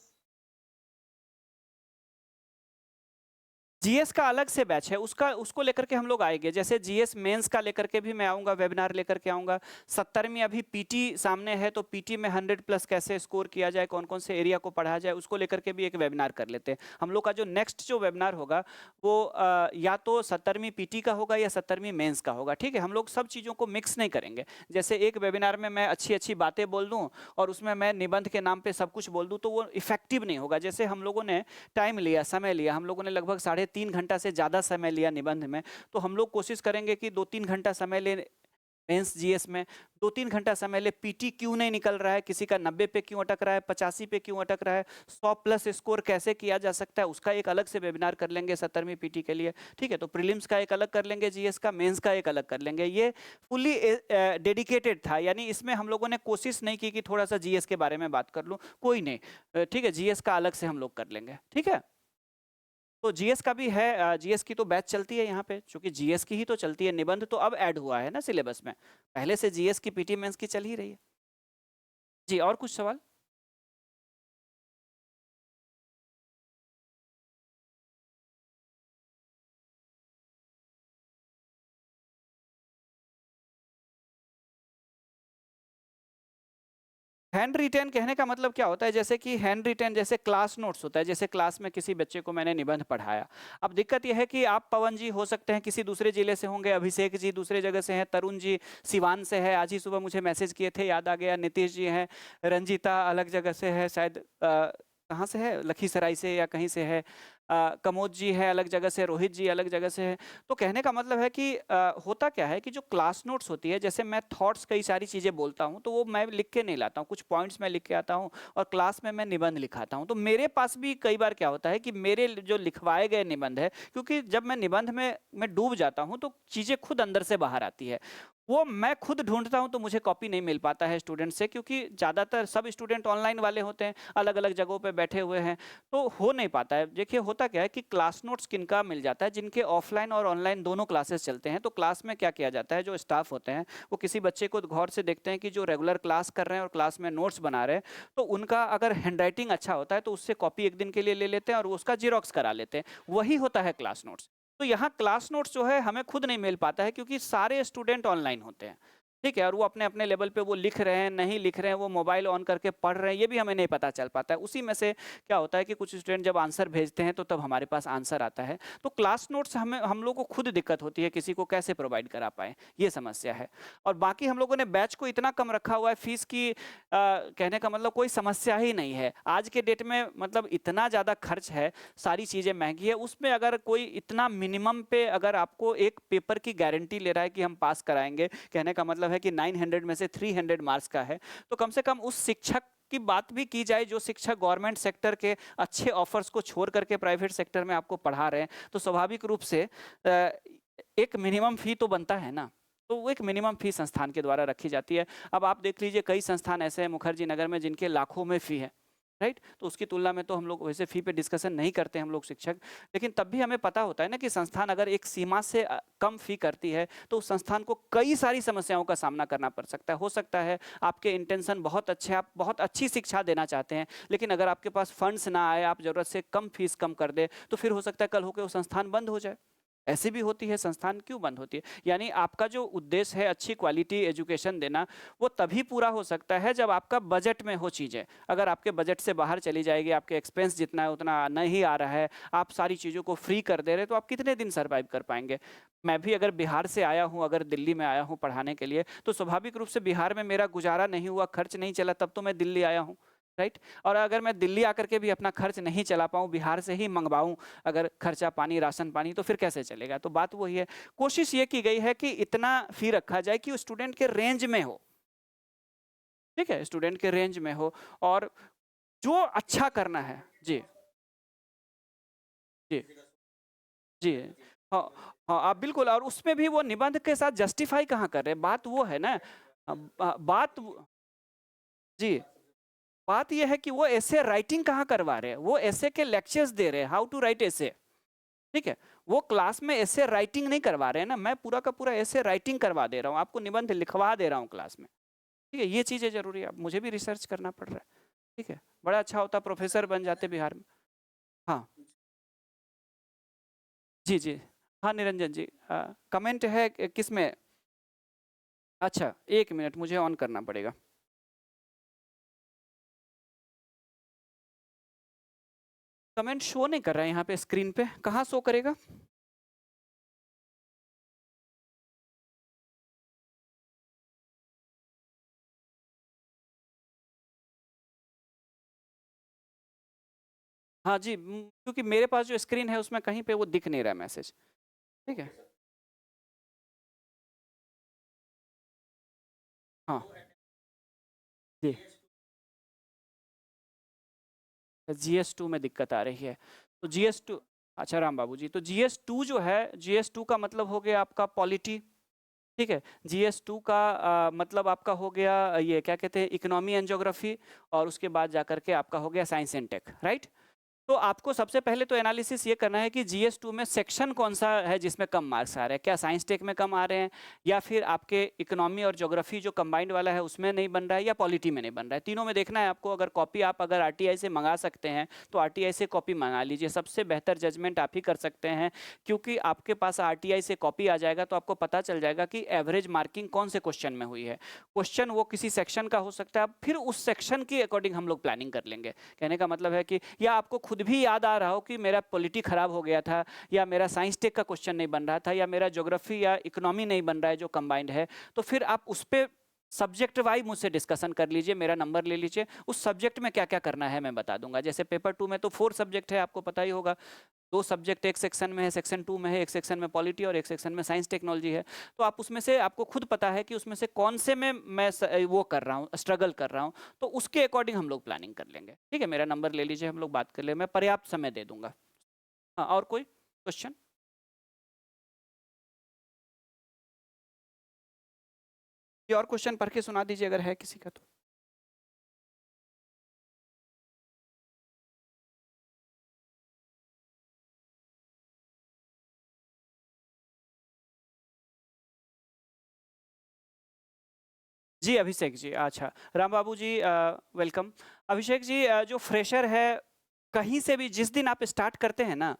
जीएस का अलग से बैच है, उसका उसको लेकर के हम लोग आएंगे। जैसे जीएस मेंस का लेकर के भी मैं आऊँगा, वेबिनार लेकर के आऊँगा। 70वीं अभी पीटी सामने है, तो पीटी में 100 प्लस कैसे स्कोर किया जाए, कौन कौन से एरिया को पढ़ा जाए, उसको लेकर के भी एक वेबिनार कर लेते हैं। हम लोग का जो नेक्स्ट जो वेबिनार होगा वो या तो 70वीं पीटी का होगा या 70वीं मेंस का होगा, ठीक है। हम लोग सब चीज़ों को मिक्स नहीं करेंगे। जैसे एक वेबिनार में मैं अच्छी अच्छी बातें बोल दूँ और उसमें मैं निबंध के नाम पर सब कुछ बोल दूँ, तो वो इफेक्टिव नहीं होगा। जैसे हम लोगों ने टाइम लिया, समय लिया, हम लोगों ने लगभग 3.5 घंटा से ज़्यादा समय लिया निबंध में, तो हम लोग कोशिश करेंगे कि 2-3 घंटा समय ले मेंस जीएस में, 2-3 घंटा समय ले पीटी क्यों नहीं निकल रहा है, किसी का 90 पे क्यों अटक रहा है, 85 पे क्यों अटक रहा है, 100 प्लस स्कोर कैसे किया जा सकता है, उसका एक अलग से वेबिनार कर लेंगे 70वीं पीटी के लिए, ठीक है। तो प्रीलिम्स का एक अलग कर लेंगे, जीएस का, मेंस का एक अलग कर लेंगे। ये फुली डेडिकेटेड था, यानी इसमें हम लोगों ने कोशिश नहीं की कि थोड़ा सा जीएस के बारे में बात कर लूँ, कोई नहीं, ठीक है। जीएस का अलग से हम लोग कर लेंगे, ठीक है। तो जीएस का भी है, जीएस की तो बैच चलती है यहाँ पे, क्योंकि जीएस की ही तो चलती है। निबंध तो अब ऐड हुआ है ना सिलेबस में, पहले से जीएस की पीटी मेंस की चल ही रही है। जी, और कुछ सवाल? हैंड रिटेन कहने का मतलब क्या होता है, जैसे कि हैंड रिटेन जैसे क्लास नोट्स होता है, जैसे क्लास में किसी बच्चे को मैंने निबंध पढ़ाया। अब दिक्कत यह है कि आप पवन जी हो सकते हैं किसी दूसरे जिले से होंगे, अभिषेक जी दूसरे जगह से हैं, तरुण जी सिवान से है, आज ही सुबह मुझे मैसेज किए थे, याद आ गया, नीतीश जी हैं, रंजीता अलग जगह से है, शायद कहाँ से है, लखीसराय से या कहीं से है, कमोद जी है अलग जगह से, रोहित जी अलग जगह से है। तो कहने का मतलब है कि होता क्या है कि जो क्लास नोट्स होती है, जैसे मैं थॉट्स कई सारी चीज़ें बोलता हूँ तो वो मैं लिख के नहीं लाता हूँ, कुछ पॉइंट्स मैं लिख के आता हूँ और क्लास में मैं निबंध लिखाता हूँ। तो मेरे पास भी कई बार क्या होता है कि मेरे जो लिखवाए गए निबंध है, क्योंकि जब मैं निबंध में मैं डूब जाता हूँ तो चीज़ें खुद अंदर से बाहर आती है, वो मैं खुद ढूंढता हूं, तो मुझे कॉपी नहीं मिल पाता है स्टूडेंट से, क्योंकि ज़्यादातर सब स्टूडेंट ऑनलाइन वाले होते हैं, अलग अलग जगहों पे बैठे हुए हैं, तो हो नहीं पाता है। देखिए होता क्या है कि क्लास नोट्स किनका मिल जाता है, जिनके ऑफलाइन और ऑनलाइन दोनों क्लासेस चलते हैं। तो क्लास में क्या किया जाता है, जो स्टाफ होते हैं वो किसी बच्चे को गौर से देखते हैं कि जो रेगुलर क्लास कर रहे हैं और क्लास में नोट्स बना रहे हैं, तो उनका अगर हैंडराइटिंग अच्छा होता है तो उससे कॉपी एक दिन के लिए ले लेते हैं और उसका जीरोक्स करा लेते हैं, वही होता है क्लास नोट्स। तो यहाँ क्लास नोट्स जो है हमें खुद नहीं मिल पाता है, क्योंकि सारे स्टूडेंट ऑनलाइन होते हैं, ठीक है, और वो अपने अपने लेवल पे वो लिख रहे हैं, नहीं लिख रहे हैं, वो मोबाइल ऑन करके पढ़ रहे हैं, ये भी हमें नहीं पता चल पाता है। उसी में से क्या होता है कि कुछ स्टूडेंट जब आंसर भेजते हैं तो तब हमारे पास आंसर आता है। तो क्लास नोट्स हमें, हम लोग को खुद दिक्कत होती है, किसी को कैसे प्रोवाइड करा पाए, ये समस्या है। और बाकी हम लोगों ने बैच को इतना कम रखा हुआ है, फीस की कहने का मतलब कोई समस्या ही नहीं है। आज के डेट में मतलब इतना ज़्यादा खर्च है, सारी चीज़ें महंगी है, उसमें अगर कोई इतना मिनिमम पे अगर आपको एक पेपर की गारंटी ले रहा है कि हम पास कराएंगे, कहने का मतलब है कि 900 में से 300 मार्क्स का है, तो कम से कम उस शिक्षक की बात भी की जाए जो शिक्षक गवर्नमेंट सेक्टर के अच्छे ऑफर्स को छोड़ करके प्राइवेट सेक्टर में आपको पढ़ा रहे हैं, तो स्वाभाविक रूप से एक मिनिमम फी तो बनता है ना। तो वो एक मिनिमम फी संस्थान के द्वारा रखी जाती है। अब आप देख लीजिए कई संस्थान ऐसे हैं मुखर्जी नगर में जिनके लाखों में फी है, राइट। तो उसकी तुलना में तो हम लोग वैसे फी पे डिस्कशन नहीं करते हम लोग शिक्षक, लेकिन तब भी हमें पता होता है ना कि संस्थान अगर एक सीमा से कम फी करती है तो उस संस्थान को कई सारी समस्याओं का सामना करना पड़ सकता है। हो सकता है आपके इंटेंशन बहुत अच्छे, आप बहुत अच्छी शिक्षा देना चाहते हैं, लेकिन अगर आपके पास फंड्स ना आए, आप जरूरत से कम फीस कम कर दे, तो फिर हो सकता है कल होकर वो संस्थान बंद हो जाए। ऐसी भी होती है, संस्थान क्यों बंद होती है? यानी आपका जो उद्देश्य है अच्छी क्वालिटी एजुकेशन देना, वो तभी पूरा हो सकता है जब आपका बजट में हो चीज़ें। अगर आपके बजट से बाहर चली जाएगी, आपके एक्सपेंस जितना है उतना नहीं आ रहा है, आप सारी चीज़ों को फ्री कर दे रहे, तो आप कितने दिन सर्वाइव कर पाएंगे? मैं भी अगर बिहार से आया हूँ, अगर दिल्ली में आया हूँ पढ़ाने के लिए, तो स्वाभाविक रूप से बिहार में मेरा गुजारा नहीं हुआ, खर्च नहीं चला, तब तो मैं दिल्ली आया हूँ, राइट? और अगर मैं दिल्ली आकर के भी अपना खर्च नहीं चला पाऊँ, बिहार से ही मंगवाऊँ अगर खर्चा पानी, राशन पानी, तो फिर कैसे चलेगा? तो बात वही है। कोशिश ये की गई है कि इतना फी रखा जाए कि वो स्टूडेंट के रेंज में हो, ठीक है? स्टूडेंट के रेंज में हो और जो अच्छा करना है। जी, जी, जी। हाँ, हाँ, आप बिल्कुल, और उसमें भी वो निबंध के साथ जस्टिफाई कहाँ कर रहे हैं? बात वो है ना। बात जी, बात ये है कि वो ऐसे राइटिंग कहाँ करवा रहे हैं? वो ऐसे के लेक्चर्स दे रहे हैं, हाउ टू राइट ऐसे, ठीक है? वो क्लास में ऐसे राइटिंग नहीं करवा रहे हैं ना, मैं पूरा का पूरा ऐसे राइटिंग करवा दे रहा हूँ, आपको निबंध लिखवा दे रहा हूँ क्लास में, ठीक है? ये चीज़ें ज़रूरी है, अब मुझे भी रिसर्च करना पड़ रहा है, ठीक है? बड़ा अच्छा होता प्रोफेसर बन जाते बिहार में। हाँ, जी, जी। हाँ, निरंजन जी, कमेंट है किसमें? अच्छा, 1 मिनट मुझे ऑन करना पड़ेगा। कमेंट शो नहीं कर रहा है यहाँ पे स्क्रीन पे, कहाँ शो करेगा? हाँ जी, क्योंकि मेरे पास जो स्क्रीन है उसमें कहीं पे वो दिख नहीं रहा है मैसेज, ठीक है? हाँ, जी। GS2 में दिक्कत आ रही है। तो GS2, अच्छा राम बाबू जी, तो GS2 जो है, GS2 का मतलब हो गया आपका पॉलिटी, ठीक है? GS2 का मतलब आपका हो गया ये क्या कहते हैं, इकोनॉमी एंड ज्योग्राफी, और उसके बाद जाकर के आपका हो गया साइंस एंड टेक, राइट? तो आपको सबसे पहले तो एनालिसिस ये करना है कि GS2 में सेक्शन कौन सा है जिसमें कम मार्क्स आ रहे हैं? क्या साइंस टेक में कम आ रहे हैं, या फिर आपके इकोनॉमी और ज्योग्राफी जो कंबाइंड वाला है उसमें नहीं बन रहा है, या पॉलिटी में नहीं बन रहा है? तीनों में देखना है आपको। अगर कॉपी आप अगर RTI से मंगा सकते हैं तो RTI से कॉपी मंगा लीजिए, सबसे बेहतर जजमेंट आप ही कर सकते हैं, क्योंकि आपके पास RTI से कॉपी आ जाएगा तो आपको पता चल जाएगा कि एवरेज मार्किंग कौन से क्वेश्चन में हुई है। क्वेश्चन वो किसी सेक्शन का हो सकता है, फिर उस सेक्शन के अकॉर्डिंग हम लोग प्लानिंग कर लेंगे। कहने का मतलब है कि या आपको खुद भी याद आ रहा हो कि मेरा पॉलिटी खराब हो गया था, या मेरा साइंस टेक का क्वेश्चन नहीं बन रहा था, या मेरा ज्योग्राफी या इकोनॉमी नहीं बन रहा है जो कंबाइंड है, तो फिर आप उस पे सब्जेक्ट वाइज मुझसे डिस्कशन कर लीजिए, मेरा नंबर ले लीजिए, उस सब्जेक्ट में क्या क्या करना है मैं बता दूंगा। जैसे पेपर 2 में तो 4 सब्जेक्ट है, आपको पता ही होगा। 2 सब्जेक्ट एक सेक्शन में है, सेक्शन 2 में है, एक सेक्शन में पॉलिटी और एक सेक्शन में साइंस टेक्नोलॉजी है। तो आप उसमें से, आपको खुद पता है कि उसमें से कौन से में मैं वो कर रहा हूँ, स्ट्रगल कर रहा हूँ, तो उसके अकॉर्डिंग हम लोग प्लानिंग कर लेंगे, ठीक है? मेरा नंबर ले लीजिए, हम लोग बात कर ले, मैं पर्याप्त समय दे दूंगा। हाँ, और कोई क्वेश्चन? ये और क्वेश्चन पढ़ के सुना दीजिए अगर है किसी का तो। जी अभिषेक जी, अच्छा राम बाबू जी, वेलकम। अभिषेक जी, जो फ्रेशर है, कहीं से भी जिस दिन आप स्टार्ट करते हैं ना,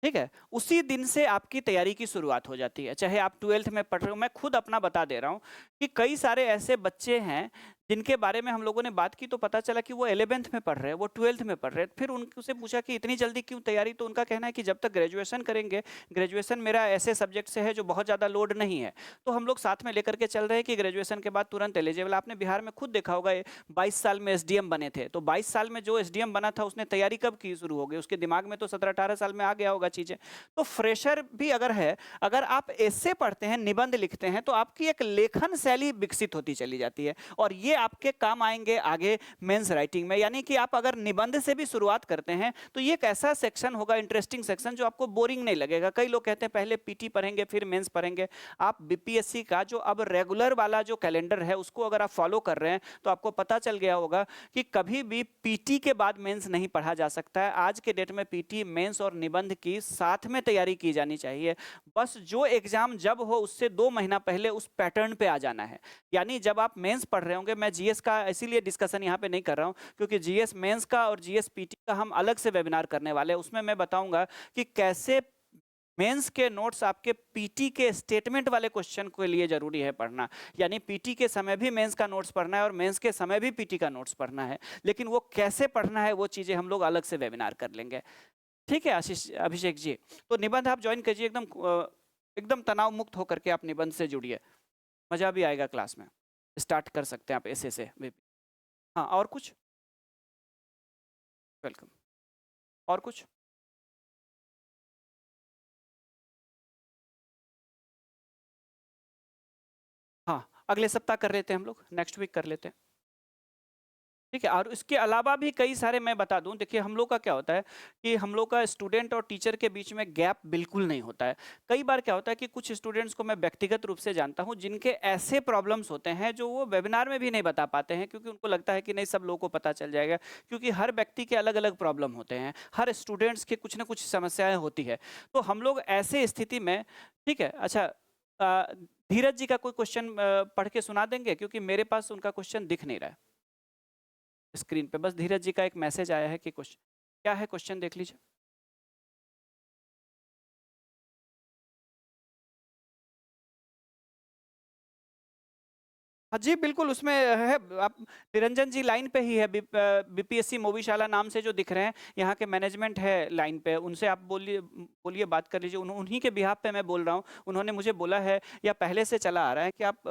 ठीक है, उसी दिन से आपकी तैयारी की शुरुआत हो जाती है। चाहे आप 12th में पढ़ रहे हो, मैं खुद अपना बता दे रहा हूँ कि कई सारे ऐसे बच्चे हैं जिनके बारे में हम लोगों ने बात की तो पता चला कि वो 11th में पढ़ रहे हैं, वो 12th में पढ़ रहे हैं। फिर उनसे पूछा कि इतनी जल्दी क्यों तैयारी, तो उनका कहना है कि जब तक ग्रेजुएशन करेंगे, ग्रेजुएशन मेरा ऐसे सब्जेक्ट से है जो बहुत ज़्यादा लोड नहीं है, तो हम लोग साथ में लेकर के चल रहे हैं कि ग्रेजुएशन के बाद तुरंत एलिजिबल। आपने बिहार में खुद देखा होगा, 22 साल में SDM बने थे, तो 22 साल में जो SDM बना था उसने तैयारी कब की शुरू हो गई? उसके दिमाग में तो 17-18 साल में आ गया होगा चीज़ें। तो फ्रेशर भी अगर है, अगर आप ऐसे पढ़ते हैं, निबंध लिखते हैं, तो आपकी एक लेखन शैली विकसित होती चली जाती है, और ये आपके काम आएंगे आगे मेंस राइटिंग में। यानी कि आप अगर निबंध से भी शुरुआत करते हैं तो ये एक ऐसा सेक्शन होगा, इंटरेस्टिंग सेक्शन, जो आपको बोरिंग नहीं लगेगा। कई लोग कहते हैं पहले पीटी पढ़ेंगे फिर मेंस पढ़ेंगे। आप बीपीएससी का जो अब रेगुलर वाला जो कैलेंडर है उसको अगर आप फॉलो कर रहे हैं तो आपको पता चल गया होगा कि कभी भी पीटी के बाद मेंस नहीं पढ़ा जा सकता है। आज के डेट में पीटी, मेंस और निबंध की साथ में तैयारी की जानी चाहिए। बस जो एग्जाम जब हो उससे 2 महीना पहले उस पैटर्न पे आ जाना है। यानी जब आप मेंस पढ़ रहे होंगे, मैं जीएस का इसीलिए डिस्कशन यहाँ पे नहीं कर रहा हूँ क्योंकि जीएस मेंस का और जीएस पीटी का हम अलग से वेबिनार करने वाले हैं। उसमें मैं बताऊंगा कि कैसे मेंस के नोट्स आपके पीटी के स्टेटमेंट वाले क्वेश्चन के लिए जरूरी है पढ़ना, यानी पीटी के समय भी मेंस का नोट्स पढ़ना है और मेंस के समय भी पीटी का नोट्स पढ़ना है, लेकिन वो कैसे पढ़ना है वो चीजें हम लोग अलग से वेबिनार कर लेंगे। ठीक है आशीष अभिषेक जी, तो निबंध आप ज्वाइन कीजिए, एकदम तनाव मुक्त होकर के आप निबंध से जुड़िए, मजा भी आएगा क्लास में। स्टार्ट कर सकते हैं आप ऐसे से। हाँ और कुछ? वेलकम। और कुछ? हाँ अगले सप्ताह कर लेते हैं हम लोग, नेक्स्ट वीक कर लेते हैं। ठीक है, और इसके अलावा भी कई सारे मैं बता दूं, देखिए हम लोग का क्या होता है कि हम लोग का स्टूडेंट और टीचर के बीच में गैप बिल्कुल नहीं होता है। कई बार क्या होता है कि कुछ स्टूडेंट्स को मैं व्यक्तिगत रूप से जानता हूं जिनके ऐसे प्रॉब्लम्स होते हैं जो वो वेबिनार में भी नहीं बता पाते हैं, क्योंकि उनको लगता है कि नहीं सब लोगों को पता चल जाएगा, क्योंकि हर व्यक्ति के अलग अलग प्रॉब्लम होते हैं, हर स्टूडेंट्स के कुछ ना कुछ समस्याएं होती है। तो हम लोग ऐसे स्थिति में, ठीक है, अच्छा धीरज जी का कोई क्वेश्चन पढ़ के सुना देंगे, क्योंकि मेरे पास उनका क्वेश्चन दिख नहीं रहा है स्क्रीन पे। बस धीरज जी का एक मैसेज आया है कि क्वेश्चन क्या है, क्वेश्चन देख लीजिए। हाँ जी बिल्कुल, उसमें है। आप निरंजन जी लाइन पे ही है, बीपीएससी मोवीशाला नाम से जो दिख रहे हैं, यहाँ के मैनेजमेंट है लाइन पे, उनसे आप बोलिए बोलिए बात कर लीजिए। उन्हीं के बिहाफ पे मैं बोल रहा हूँ, उन्होंने मुझे बोला है या पहले से चला आ रहा है कि आप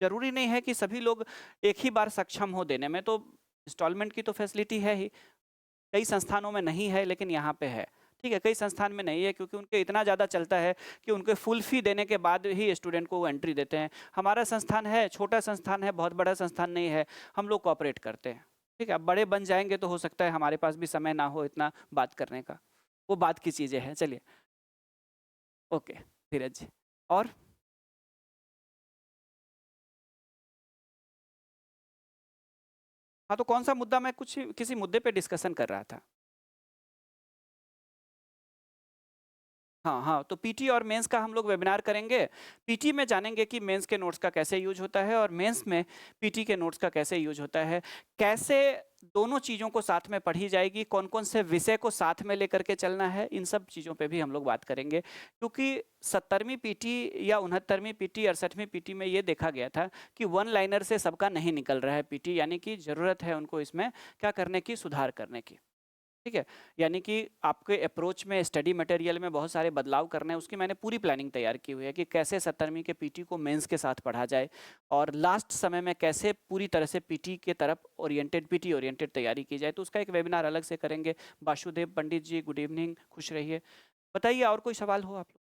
जरूरी नहीं है कि सभी लोग एक ही बार सक्षम हो देने में, तो इंस्टॉलमेंट की तो फैसिलिटी है ही, कई संस्थानों में नहीं है लेकिन यहाँ पे है। ठीक है, कई संस्थान में नहीं है क्योंकि उनके इतना ज़्यादा चलता है कि उनके फुल फी देने के बाद ही स्टूडेंट को वो एंट्री देते हैं। हमारा संस्थान है, छोटा संस्थान है, बहुत बड़ा संस्थान नहीं है, हम लोग कोऑपरेट करते हैं। ठीक है, अब बड़े बन जाएंगे तो हो सकता है हमारे पास भी समय ना हो इतना बात करने का, वो बात की चीज़ें हैं। चलिए ओके धीरज जी। और हाँ, तो कौन सा मुद्दा? मैं कुछ किसी मुद्दे पे डिस्कशन कर रहा था। हाँ हाँ, तो पीटी और मेंस का हम लोग वेबिनार करेंगे। पीटी में जानेंगे कि मेंस के नोट्स का कैसे यूज होता है और मेंस में पीटी के नोट्स का कैसे यूज होता है, कैसे दोनों चीज़ों को साथ में पढ़ी जाएगी, कौन कौन से विषय को साथ में लेकर के चलना है, इन सब चीज़ों पे भी हम लोग बात करेंगे। क्योंकि 70वीं पीटी या 69वीं पीटी 68वीं पीटी में ये देखा गया था कि वन लाइनर से सबका नहीं निकल रहा है पीटी, यानी कि ज़रूरत है उनको इसमें क्या करने की, सुधार करने की। ठीक है, यानी कि आपके अप्रोच में, स्टडी मटेरियल में बहुत सारे बदलाव करने हैं, उसकी मैंने पूरी प्लानिंग तैयार की हुई है कि कैसे 70वीं के पीटी को मेंस के साथ पढ़ा जाए और लास्ट समय में कैसे पूरी तरह से पीटी के तरफ ओरिएंटेड, पीटी ओरिएंटेड तैयारी की जाए। तो उसका एक वेबिनार अलग से करेंगे। वासुदेव पंडित जी गुड इवनिंग, खुश रहिए। बताइए और कोई सवाल हो आप लोग?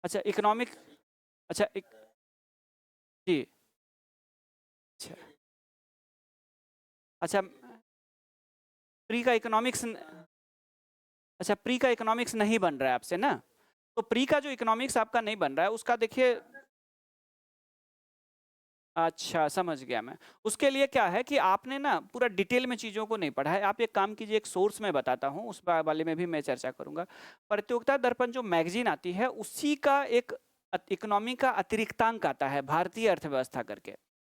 अच्छा इकोनॉमिक, अच्छा जी, अच्छा अच्छा, प्री का इकोनॉमिक्स, अच्छा प्री का इकोनॉमिक्स नहीं बन रहा है आपसे ना? तो प्री का जो इकोनॉमिक्स आपका नहीं बन रहा है उसका देखिए, अच्छा समझ गया मैं। उसके लिए क्या है कि आपने ना पूरा डिटेल में चीज़ों को नहीं पढ़ा है। आप एक काम कीजिए, एक सोर्स में बताता हूँ, उस वाले में भी मैं चर्चा करूँगा। प्रतियोगिता दर्पण जो मैगजीन आती है उसी का एक इकोनॉमी का अतिरिक्तांक आता है, भारतीय अर्थव्यवस्था करके,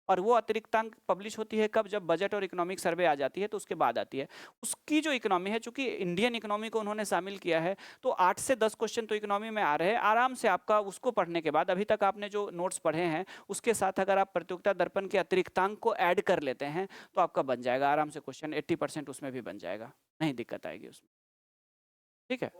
और वो अतिरिक्तांक पब्लिश होती है कब? जब बजट और इकोनॉमिक सर्वे आ जाती है तो उसके बाद आती है। उसकी जो इकोनॉमी है, चूंकि इंडियन इकोनॉमी को उन्होंने शामिल किया है, तो 8 से 10 क्वेश्चन तो इकोनॉमी में आ रहे हैं आराम से। आपका उसको पढ़ने के बाद, अभी तक आपने जो नोट्स पढ़े हैं उसके साथ अगर आप प्रतियोगिता दर्पण के अतिरिक्तांक को ऐड कर लेते हैं तो आपका बन जाएगा आराम से क्वेश्चन, 80% उसमें भी बन जाएगा, नहीं दिक्कत आएगी उसमें। ठीक है,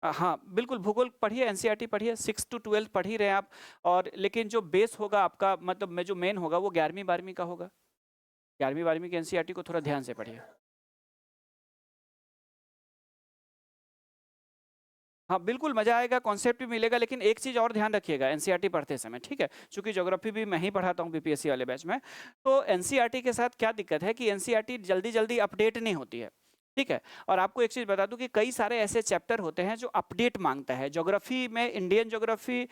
हाँ बिल्कुल, भूगोल पढ़िए, एनसीईआरटी पढ़िए, 6 to 12 पढ़ ही रहे हैं आप। और लेकिन जो बेस होगा आपका, मतलब में जो मेन होगा वो 11वीं 12वीं का होगा। 11वीं 12वीं की एनसीईआरटी को थोड़ा ध्यान से पढ़िए। हाँ बिल्कुल मजा आएगा, कॉन्सेप्ट भी मिलेगा, लेकिन एक चीज़ और ध्यान रखिएगा एनसीईआरटी पढ़ते समय, ठीक है? क्योंकि ज्योग्राफी भी मैं ही पढ़ाता हूँ बीपीएससी वाले बैच में। तो एनसीईआरटी के साथ क्या दिक्कत है कि एनसीईआरटी जल्दी जल्दी अपडेट नहीं होती है। ठीक है, और आपको एक चीज़ बता दूं कि कई सारे ऐसे चैप्टर होते हैं जो अपडेट मांगता है। ज्योग्राफी में इंडियन ज्योग्राफी,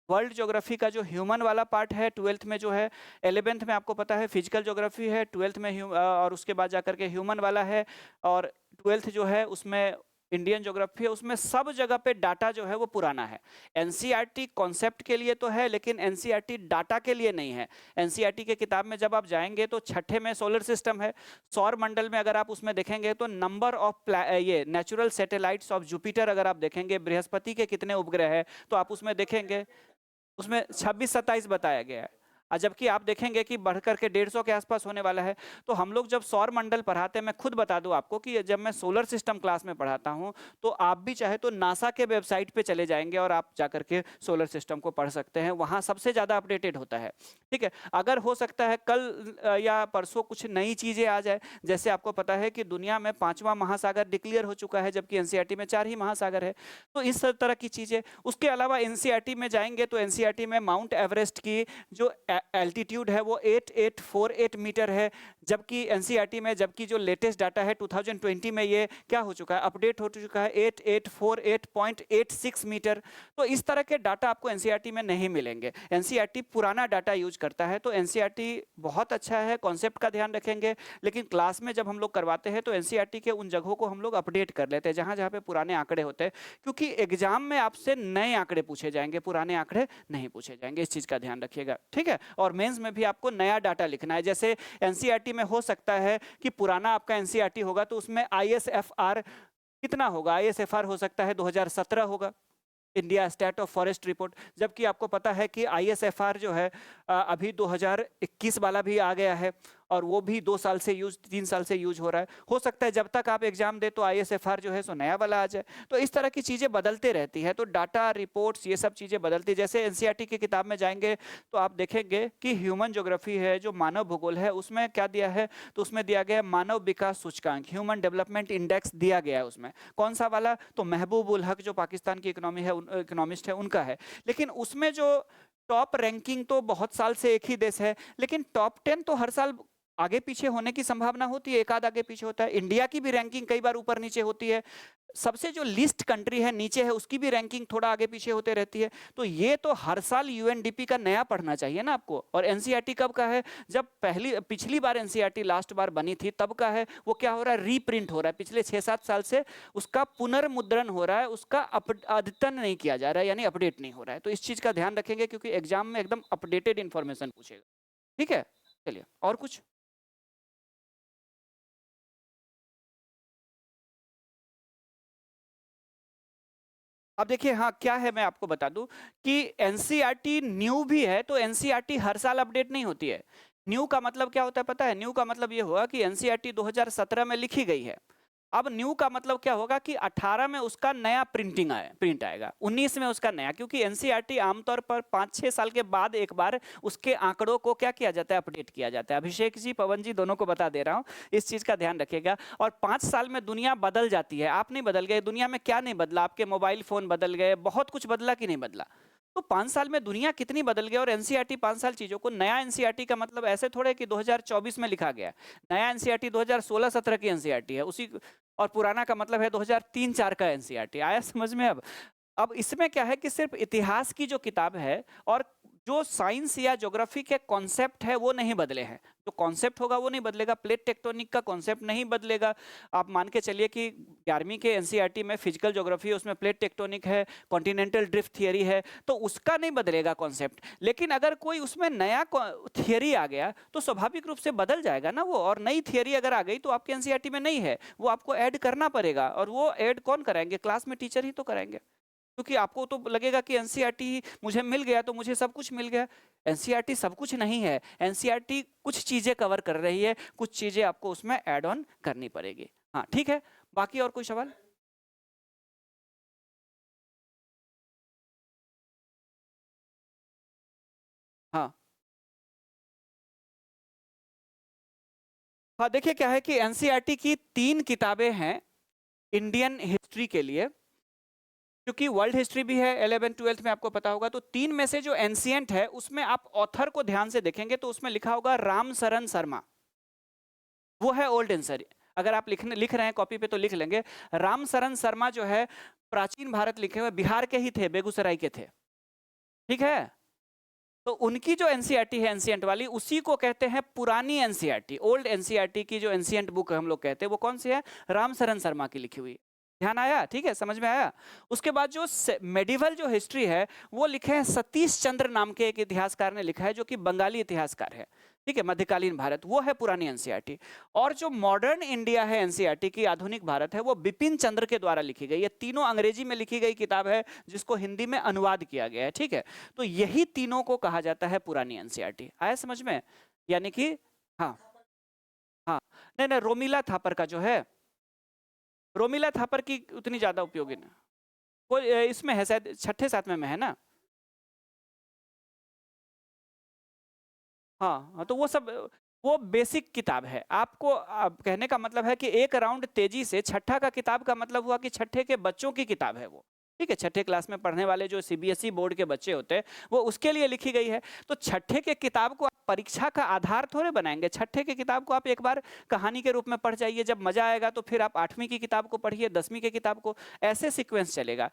वर्ल्ड ज्योग्राफी का जो ह्यूमन वाला पार्ट है 12th में जो है, 11th में आपको पता है फिजिकल ज्योग्राफी है, 12th में और उसके बाद जाकर के ह्यूमन वाला है, और 12th जो है उसमें इंडियन ज्योग्राफी है, उसमें सब जगह पे डाटा जो है वो पुराना है। एनसीईआरटी कॉन्सेप्ट के लिए तो है, लेकिन एनसीईआरटी डाटा के लिए नहीं है। एनसीईआरटी के किताब में जब आप जाएंगे तो छठे में सोलर सिस्टम है, सौर मंडल में अगर आप उसमें देखेंगे तो नंबर ऑफ ये नेचुरल सैटेलाइट्स ऑफ जुपिटर अगर आप देखेंगे, बृहस्पति के कितने उपग्रह है तो आप उसमें देखेंगे, उसमें 26-27 बताया गया है। जबकि आप देखेंगे कि बढ़कर के 150 के आसपास होने वाला है। तो हम लोग जब सौर मंडल पढ़ाते हैं, मैं खुद बता दूं आपको कि जब मैं सोलर सिस्टम क्लास में पढ़ाता हूं तो आप भी चाहे तो नासा के वेबसाइट पे चले जाएंगे और आप जाकर के सोलर सिस्टम को पढ़ सकते हैं, वहां सबसे ज्यादा अपडेटेड होता है। ठीक है, अगर हो सकता है कल या परसों कुछ नई चीजें आ जाए, जैसे आपको पता है कि दुनिया में 5वां महासागर डिक्लेयर हो चुका है, जबकि एनसीईआरटी में 4 ही महासागर है। तो इस तरह की चीजें, उसके अलावा एनसीईआरटी में जाएंगे तो एनसीईआरटी में माउंट एवरेस्ट की जो एल्टीट्यूड है वो 8848 मीटर है, जबकि एनसीईआरटी में, जबकि जो लेटेस्ट डाटा है 2020 में ये क्या हो चुका है, अपडेट हो चुका है 8848.86 मीटर। तो इस तरह के डाटा आपको एनसीईआरटी में नहीं मिलेंगे। एनसीईआरटी पुराना डाटा यूज करता है, तो एनसीईआरटी बहुत अच्छा है, कॉन्सेप्ट का ध्यान रखेंगे, लेकिन क्लास में जब हम लोग करवाते हैं तो एनसीईआरटी के उन जगहों को हम लोग अपडेट कर लेते हैं जहां जहां पे पुराने आंकड़े होते हैं, क्योंकि एग्जाम में आपसे नए आंकड़े पूछे जाएंगे, पुराने आंकड़े नहीं पूछे जाएंगे। इस चीज का ध्यान रखिएगा, ठीक है। और मेंस में भी आपको नया डाटा लिखना है। जैसे एनसीईआरटी में हो सकता है कि पुराना आपका एनसीईआरटी होगा तो उसमें आईएसएफआर कितना होगा, आईएसएफआर हो सकता है 2017 होगा, India state of forest report, जबकि आपको पता है कि आईएसएफआर जो है अभी 2021 वाला भी आ गया है और वो भी 2 साल से यूज, 3 साल से यूज हो रहा है। हो सकता है जब तक आप एग्जाम दे तो आईएसएफआर जो है सो नया वाला आ जाए। तो इस तरह की चीजें बदलते रहती है, तो डाटा रिपोर्ट्स ये सब चीजें बदलती है। जैसे एनसीईआरटी की किताब में जाएंगे तो आप देखेंगे कि ह्यूमन ज्योग्राफी है, जो मानव भूगोल है, उसमें क्या दिया है, तो उसमें दिया गया है मानव विकास सूचकांक, ह्यूमन डेवलपमेंट इंडेक्स दिया गया है। उसमें कौन सा वाला, तो महबूब उल हक जो पाकिस्तान की इकोनॉमिस्ट है उनका है। लेकिन उसमें जो टॉप रैंकिंग तो बहुत साल से एक ही देश है, लेकिन टॉप 10 तो हर साल आगे पीछे होने की संभावना होती है, एक आध आगे पीछे होता है। इंडिया की भी रैंकिंग कई बार ऊपर नीचे होती है, सबसे जो लिस्ट कंट्री है नीचे है उसकी भी रैंकिंग थोड़ा आगे पीछे होते रहती है। तो ये तो हर साल यूएनडीपी का नया पढ़ना चाहिए ना आपको। और एनसीईआरटी कब का है, जब पिछली बार एनसीईआरटी लास्ट बार बनी थी तब का है। वो क्या हो रहा है, रीप्रिंट हो रहा है, पिछले 6-7 साल से उसका पुनर्मुद्रण हो रहा है, उसका अद्यतन नहीं किया जा रहा है, यानी अपडेट नहीं हो रहा है। तो इस चीज का ध्यान रखेंगे क्योंकि एग्जाम में एकदम अपडेटेड इंफॉर्मेशन पूछेगा, ठीक है। चलिए और कुछ। अब देखिए, हाँ क्या है मैं आपको बता दूं कि एनसीईआरटी न्यू भी है, तो एनसीईआरटी हर साल अपडेट नहीं होती है। न्यू का मतलब क्या होता है पता है, न्यू का मतलब ये हुआ कि एनसीईआरटी 2017 में लिखी गई है। अब न्यू का मतलब क्या होगा कि 18 में उसका नया प्रिंट आएगा, 19 में उसका नया, क्योंकि एनसीईआरटी आमतौर पर 5-6 साल के बाद एक बार उसके आंकड़ों को क्या किया जाता है, अपडेट किया जाता है। अभिषेक जी, पवन जी, दोनों को बता दे रहा हूं, इस चीज का ध्यान रखिएगा। और 5 साल में दुनिया बदल जाती है, आप नहीं बदल गए, दुनिया में क्या नहीं बदला, आपके मोबाइल फोन बदल गए, बहुत कुछ बदला कि नहीं बदला। तो 5 साल में दुनिया कितनी बदल गई। और एनसीईआरटी 5 साल चीजों को, नया एनसीईआरटी का मतलब ऐसे थोड़े कि 2024 में लिखा गया, नया एनसीईआरटी 2016-17 की एनसीईआरटी है उसी, और पुराना का मतलब है 2003-4 का एनसीईआरटी। आया समझ में। अब इसमें क्या है कि सिर्फ इतिहास की जो किताब है और जो साइंस या ज्योग्राफी के कॉन्सेप्ट है वो नहीं बदले हैं। जो कॉन्सेप्ट होगा वो नहीं बदलेगा, प्लेट टेक्टोनिक का कॉन्सेप्ट नहीं बदलेगा। आप मान के चलिए कि 11वीं के एनसीईआरटी में फिजिकल ज्योग्राफी है, उसमें प्लेट टेक्टोनिक है, कॉन्टिनेंटल ड्रिफ्ट थियरी है, तो उसका नहीं बदलेगा कॉन्सेप्ट। लेकिन अगर कोई उसमें नया थियरी आ गया तो स्वाभाविक रूप से बदल जाएगा ना वो। और नई थियरी अगर आ गई तो आपके एनसीईआरटी में नहीं है, वो आपको ऐड करना पड़ेगा। और वो ऐड कौन कराएंगे, क्लास में टीचर ही तो कराएंगे। क्योंकि आपको तो लगेगा कि एनसीईआरटी मुझे मिल गया तो मुझे सब कुछ मिल गया। एनसीईआरटी सब कुछ नहीं है, एनसीईआरटी कुछ चीजें कवर कर रही है, कुछ चीजें आपको उसमें ऐड ऑन करनी पड़ेगी। हाँ ठीक है, बाकी और कोई सवाल। हाँ हाँ, देखिए क्या है कि एनसीईआरटी की 3 किताबें हैं इंडियन हिस्ट्री के लिए, क्योंकि वर्ल्ड हिस्ट्री भी है 11th-12th में, आपको पता होगा। तो 3 में से जो एंशिएंट है उसमें आप ऑथर को ध्यान से देखेंगे तो उसमें लिखा होगा राम शरण शर्मा, वो है ओल्ड आंसर। अगर आप लिख रहे हैं कॉपी पे तो लिख लेंगे। राम शरण शर्मा जो है प्राचीन भारत लिखे हुए, बिहार के ही थे, बेगूसराय के थे, ठीक है। तो उनकी जो एनसीईआरटी है एंशिएंट वाली, उसी को कहते हैं पुरानी एनसीईआरटी। ओल्ड एनसीईआरटी की जो एंशिएंट बुक हम लोग कहते हैं वो कौन सी है, राम शरण शर्मा की लिखी हुई। ध्यान आया? ठीक है, समझ में आया? उसके बाद जो मेडिवल जो हिस्ट्री है वो लिखे हैं सतीश चंद्र नाम के एक इतिहासकार ने लिखा है, जो कि बंगाली इतिहासकार है। ठीक है, मध्यकालीन भारत वो है पुरानी एनसीईआरटी। और जो मॉडर्न इंडिया है एनसीईआरटी की, आधुनिक भारत है, वो बिपिन चंद्र के द्वारा लिखी गई। ये तीनों अंग्रेजी में लिखी गई किताब है जिसको हिंदी में अनुवाद किया गया है। ठीक है, तो यही तीनों को कहा जाता है पुरानी एनसीईआरटी। आया समझ में? यानी कि हाँ, हाँ, नहीं नहीं, रोमिला थापर का जो है, रोमिला थापर की उतनी ज्यादा उपयोगी नहीं। वो इसमें है शायद छठे सातवें में है ना। हाँ हाँ, तो वो सब वो बेसिक किताब है। आपको कहने का मतलब है कि एक राउंड तेजी से, छठा का किताब का मतलब हुआ कि छठे के बच्चों की किताब है वो। ठीक है, छठे क्लास में पढ़ने वाले जो सीबीएसई बोर्ड के बच्चे होते हैं वो उसके लिए लिखी गई है। तो छठे के किताब को आप परीक्षा का आधार थोड़े बनाएंगे। छठे के किताब को आप एक बार कहानी के रूप में पढ़ जाइए, जब मजा आएगा तो फिर आप 8वीं की किताब को पढ़िए, 10वीं की किताब को, ऐसे सीक्वेंस चलेगा।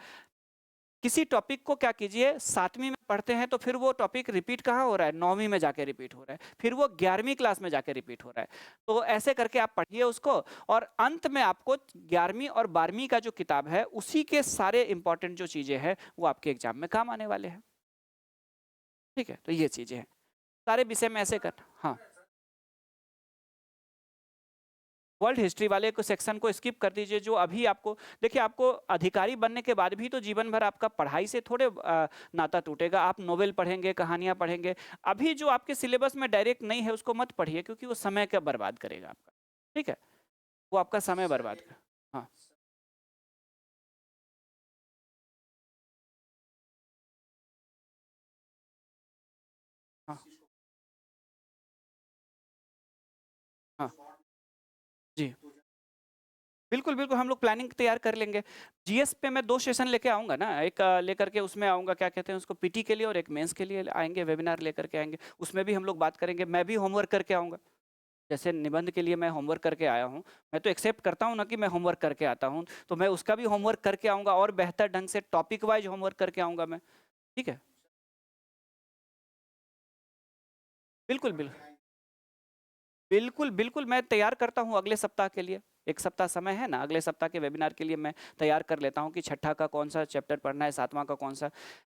किसी टॉपिक को क्या कीजिए, 7वीं में पढ़ते हैं तो फिर वो टॉपिक रिपीट कहाँ हो रहा है, 9वीं में जाके रिपीट हो रहा है, फिर वो 11वीं क्लास में जाके रिपीट हो रहा है। तो ऐसे करके आप पढ़िए उसको, और अंत में आपको 11वीं और 12वीं का जो किताब है उसी के सारे इंपॉर्टेंट जो चीजें हैं वो आपके एग्जाम में काम आने वाले हैं। ठीक है, तो ये चीजें हैं सारे विषय में ऐसे करना। हाँ, वर्ल्ड हिस्ट्री वाले को सेक्शन को स्किप कर दीजिए। जो अभी आपको, देखिए, आपको अधिकारी बनने के बाद भी तो जीवन भर आपका पढ़ाई से थोड़े नाता टूटेगा। आप नोवेल पढ़ेंगे, कहानियां पढ़ेंगे। अभी जो आपके सिलेबस में डायरेक्ट नहीं है उसको मत पढ़िए, क्योंकि वो समय का बर्बाद करेगा आपका। ठीक है, वो आपका समय बर्बाद कर। हाँ हाँ हाँ जी, बिल्कुल बिल्कुल, हम लोग प्लानिंग तैयार कर लेंगे। जीएस पे मैं 2 सेशन लेके आऊंगा ना, एक लेकर के उसमें आऊंगा, क्या कहते हैं उसको, पीटी के लिए, और एक मेंस के लिए आएंगे, वेबिनार लेकर के आएंगे। उसमें भी हम लोग बात करेंगे। मैं भी होमवर्क करके आऊंगा। जैसे निबंध के लिए मैं होमवर्क करके आया हूँ, मैं तो एक्सेप्ट करता हूँ ना कि मैं होमवर्क करके आता हूँ, तो मैं उसका भी होमवर्क करके आऊंगा, और बेहतर ढंग से टॉपिक वाइज होमवर्क करके आऊंगा मैं। ठीक है, बिल्कुल बिल्कुल, बिल्कुल बिल्कुल, मैं तैयार करता हूँ अगले सप्ताह के लिए। एक सप्ताह समय है ना, अगले सप्ताह के वेबिनार के लिए मैं तैयार कर लेता हूँ कि छठा का कौन सा चैप्टर पढ़ना है, 7वां का कौन सा।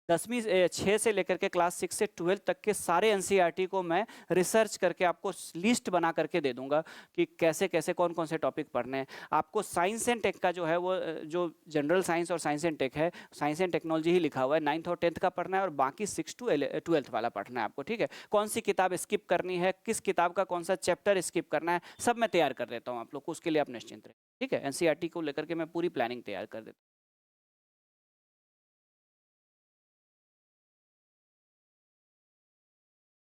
6 से लेकर के क्लास 6 से 12 तक के सारे एनसीईआरटी को मैं रिसर्च करके आपको लिस्ट बना करके दे दूंगा कि कैसे कैसे कौन कौन से टॉपिक पढ़ने हैं। आपको साइंस एंड टेक का जो है वो जो जनरल साइंस और साइंस एंड टेक है, साइंस एंड टेक्नोलॉजी ही लिखा हुआ है, 9th और 10th का पढ़ना है, और बाकी 6 टू 12th वाला पढ़ना है आपको। ठीक है, कौन सी किताब स्किप करनी है, किस किताब का कौन सा चैप्टर स्किप करना है, सब मैं तैयार कर देता हूँ आप लोग को। उसके लिए आप निश्चिंत रहे। ठीक है, एनसीईआरटी को लेकर के मैं पूरी प्लानिंग तैयार कर देता हूँ।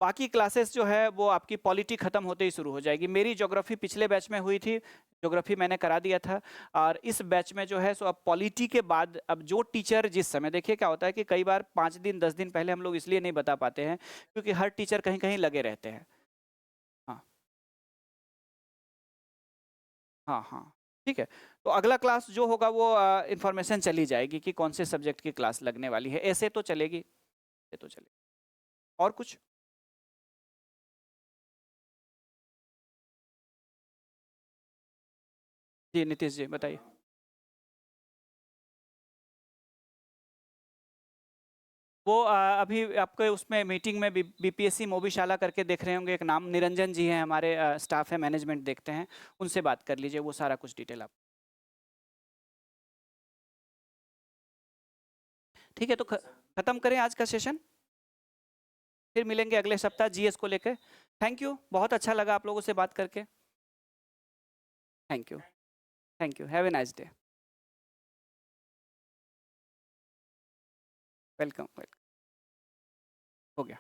बाकी क्लासेस जो है वो आपकी पॉलिटी खत्म होते ही शुरू हो जाएगी। मेरी ज्योग्राफी पिछले बैच में हुई थी, ज्योग्राफी मैंने करा दिया था। और इस बैच में जो है सो अब पॉलिटी के बाद, अब जो टीचर जिस समय, देखिए क्या होता है कि कई बार 5 दिन 10 दिन पहले हम लोग इसलिए नहीं बता पाते हैं क्योंकि हर टीचर कहीं कहीं लगे रहते हैं। हाँ हाँ हाँ, ठीक है। तो अगला क्लास जो होगा वो इंफॉर्मेशन चली जाएगी कि कौन से सब्जेक्ट की क्लास लगने वाली है। ऐसे तो चलेगी, ऐसे तो चलेगी। और कुछ? जी नीतीश जी बताइए। वो अभी आपके उसमें मीटिंग में बीपीएससी मोबिशाला करके देख रहे होंगे, एक नाम निरंजन जी हैं, हमारे स्टाफ है, मैनेजमेंट देखते हैं, उनसे बात कर लीजिए, वो सारा कुछ डिटेल आप। ठीक है, तो खत्म करें आज का सेशन, फिर मिलेंगे अगले सप्ताह जीएस को लेकर। थैंक यू, बहुत अच्छा लगा आप लोगों से बात करके। Thank you, thank you, have a nice day. Welcome, welcome. हो गया।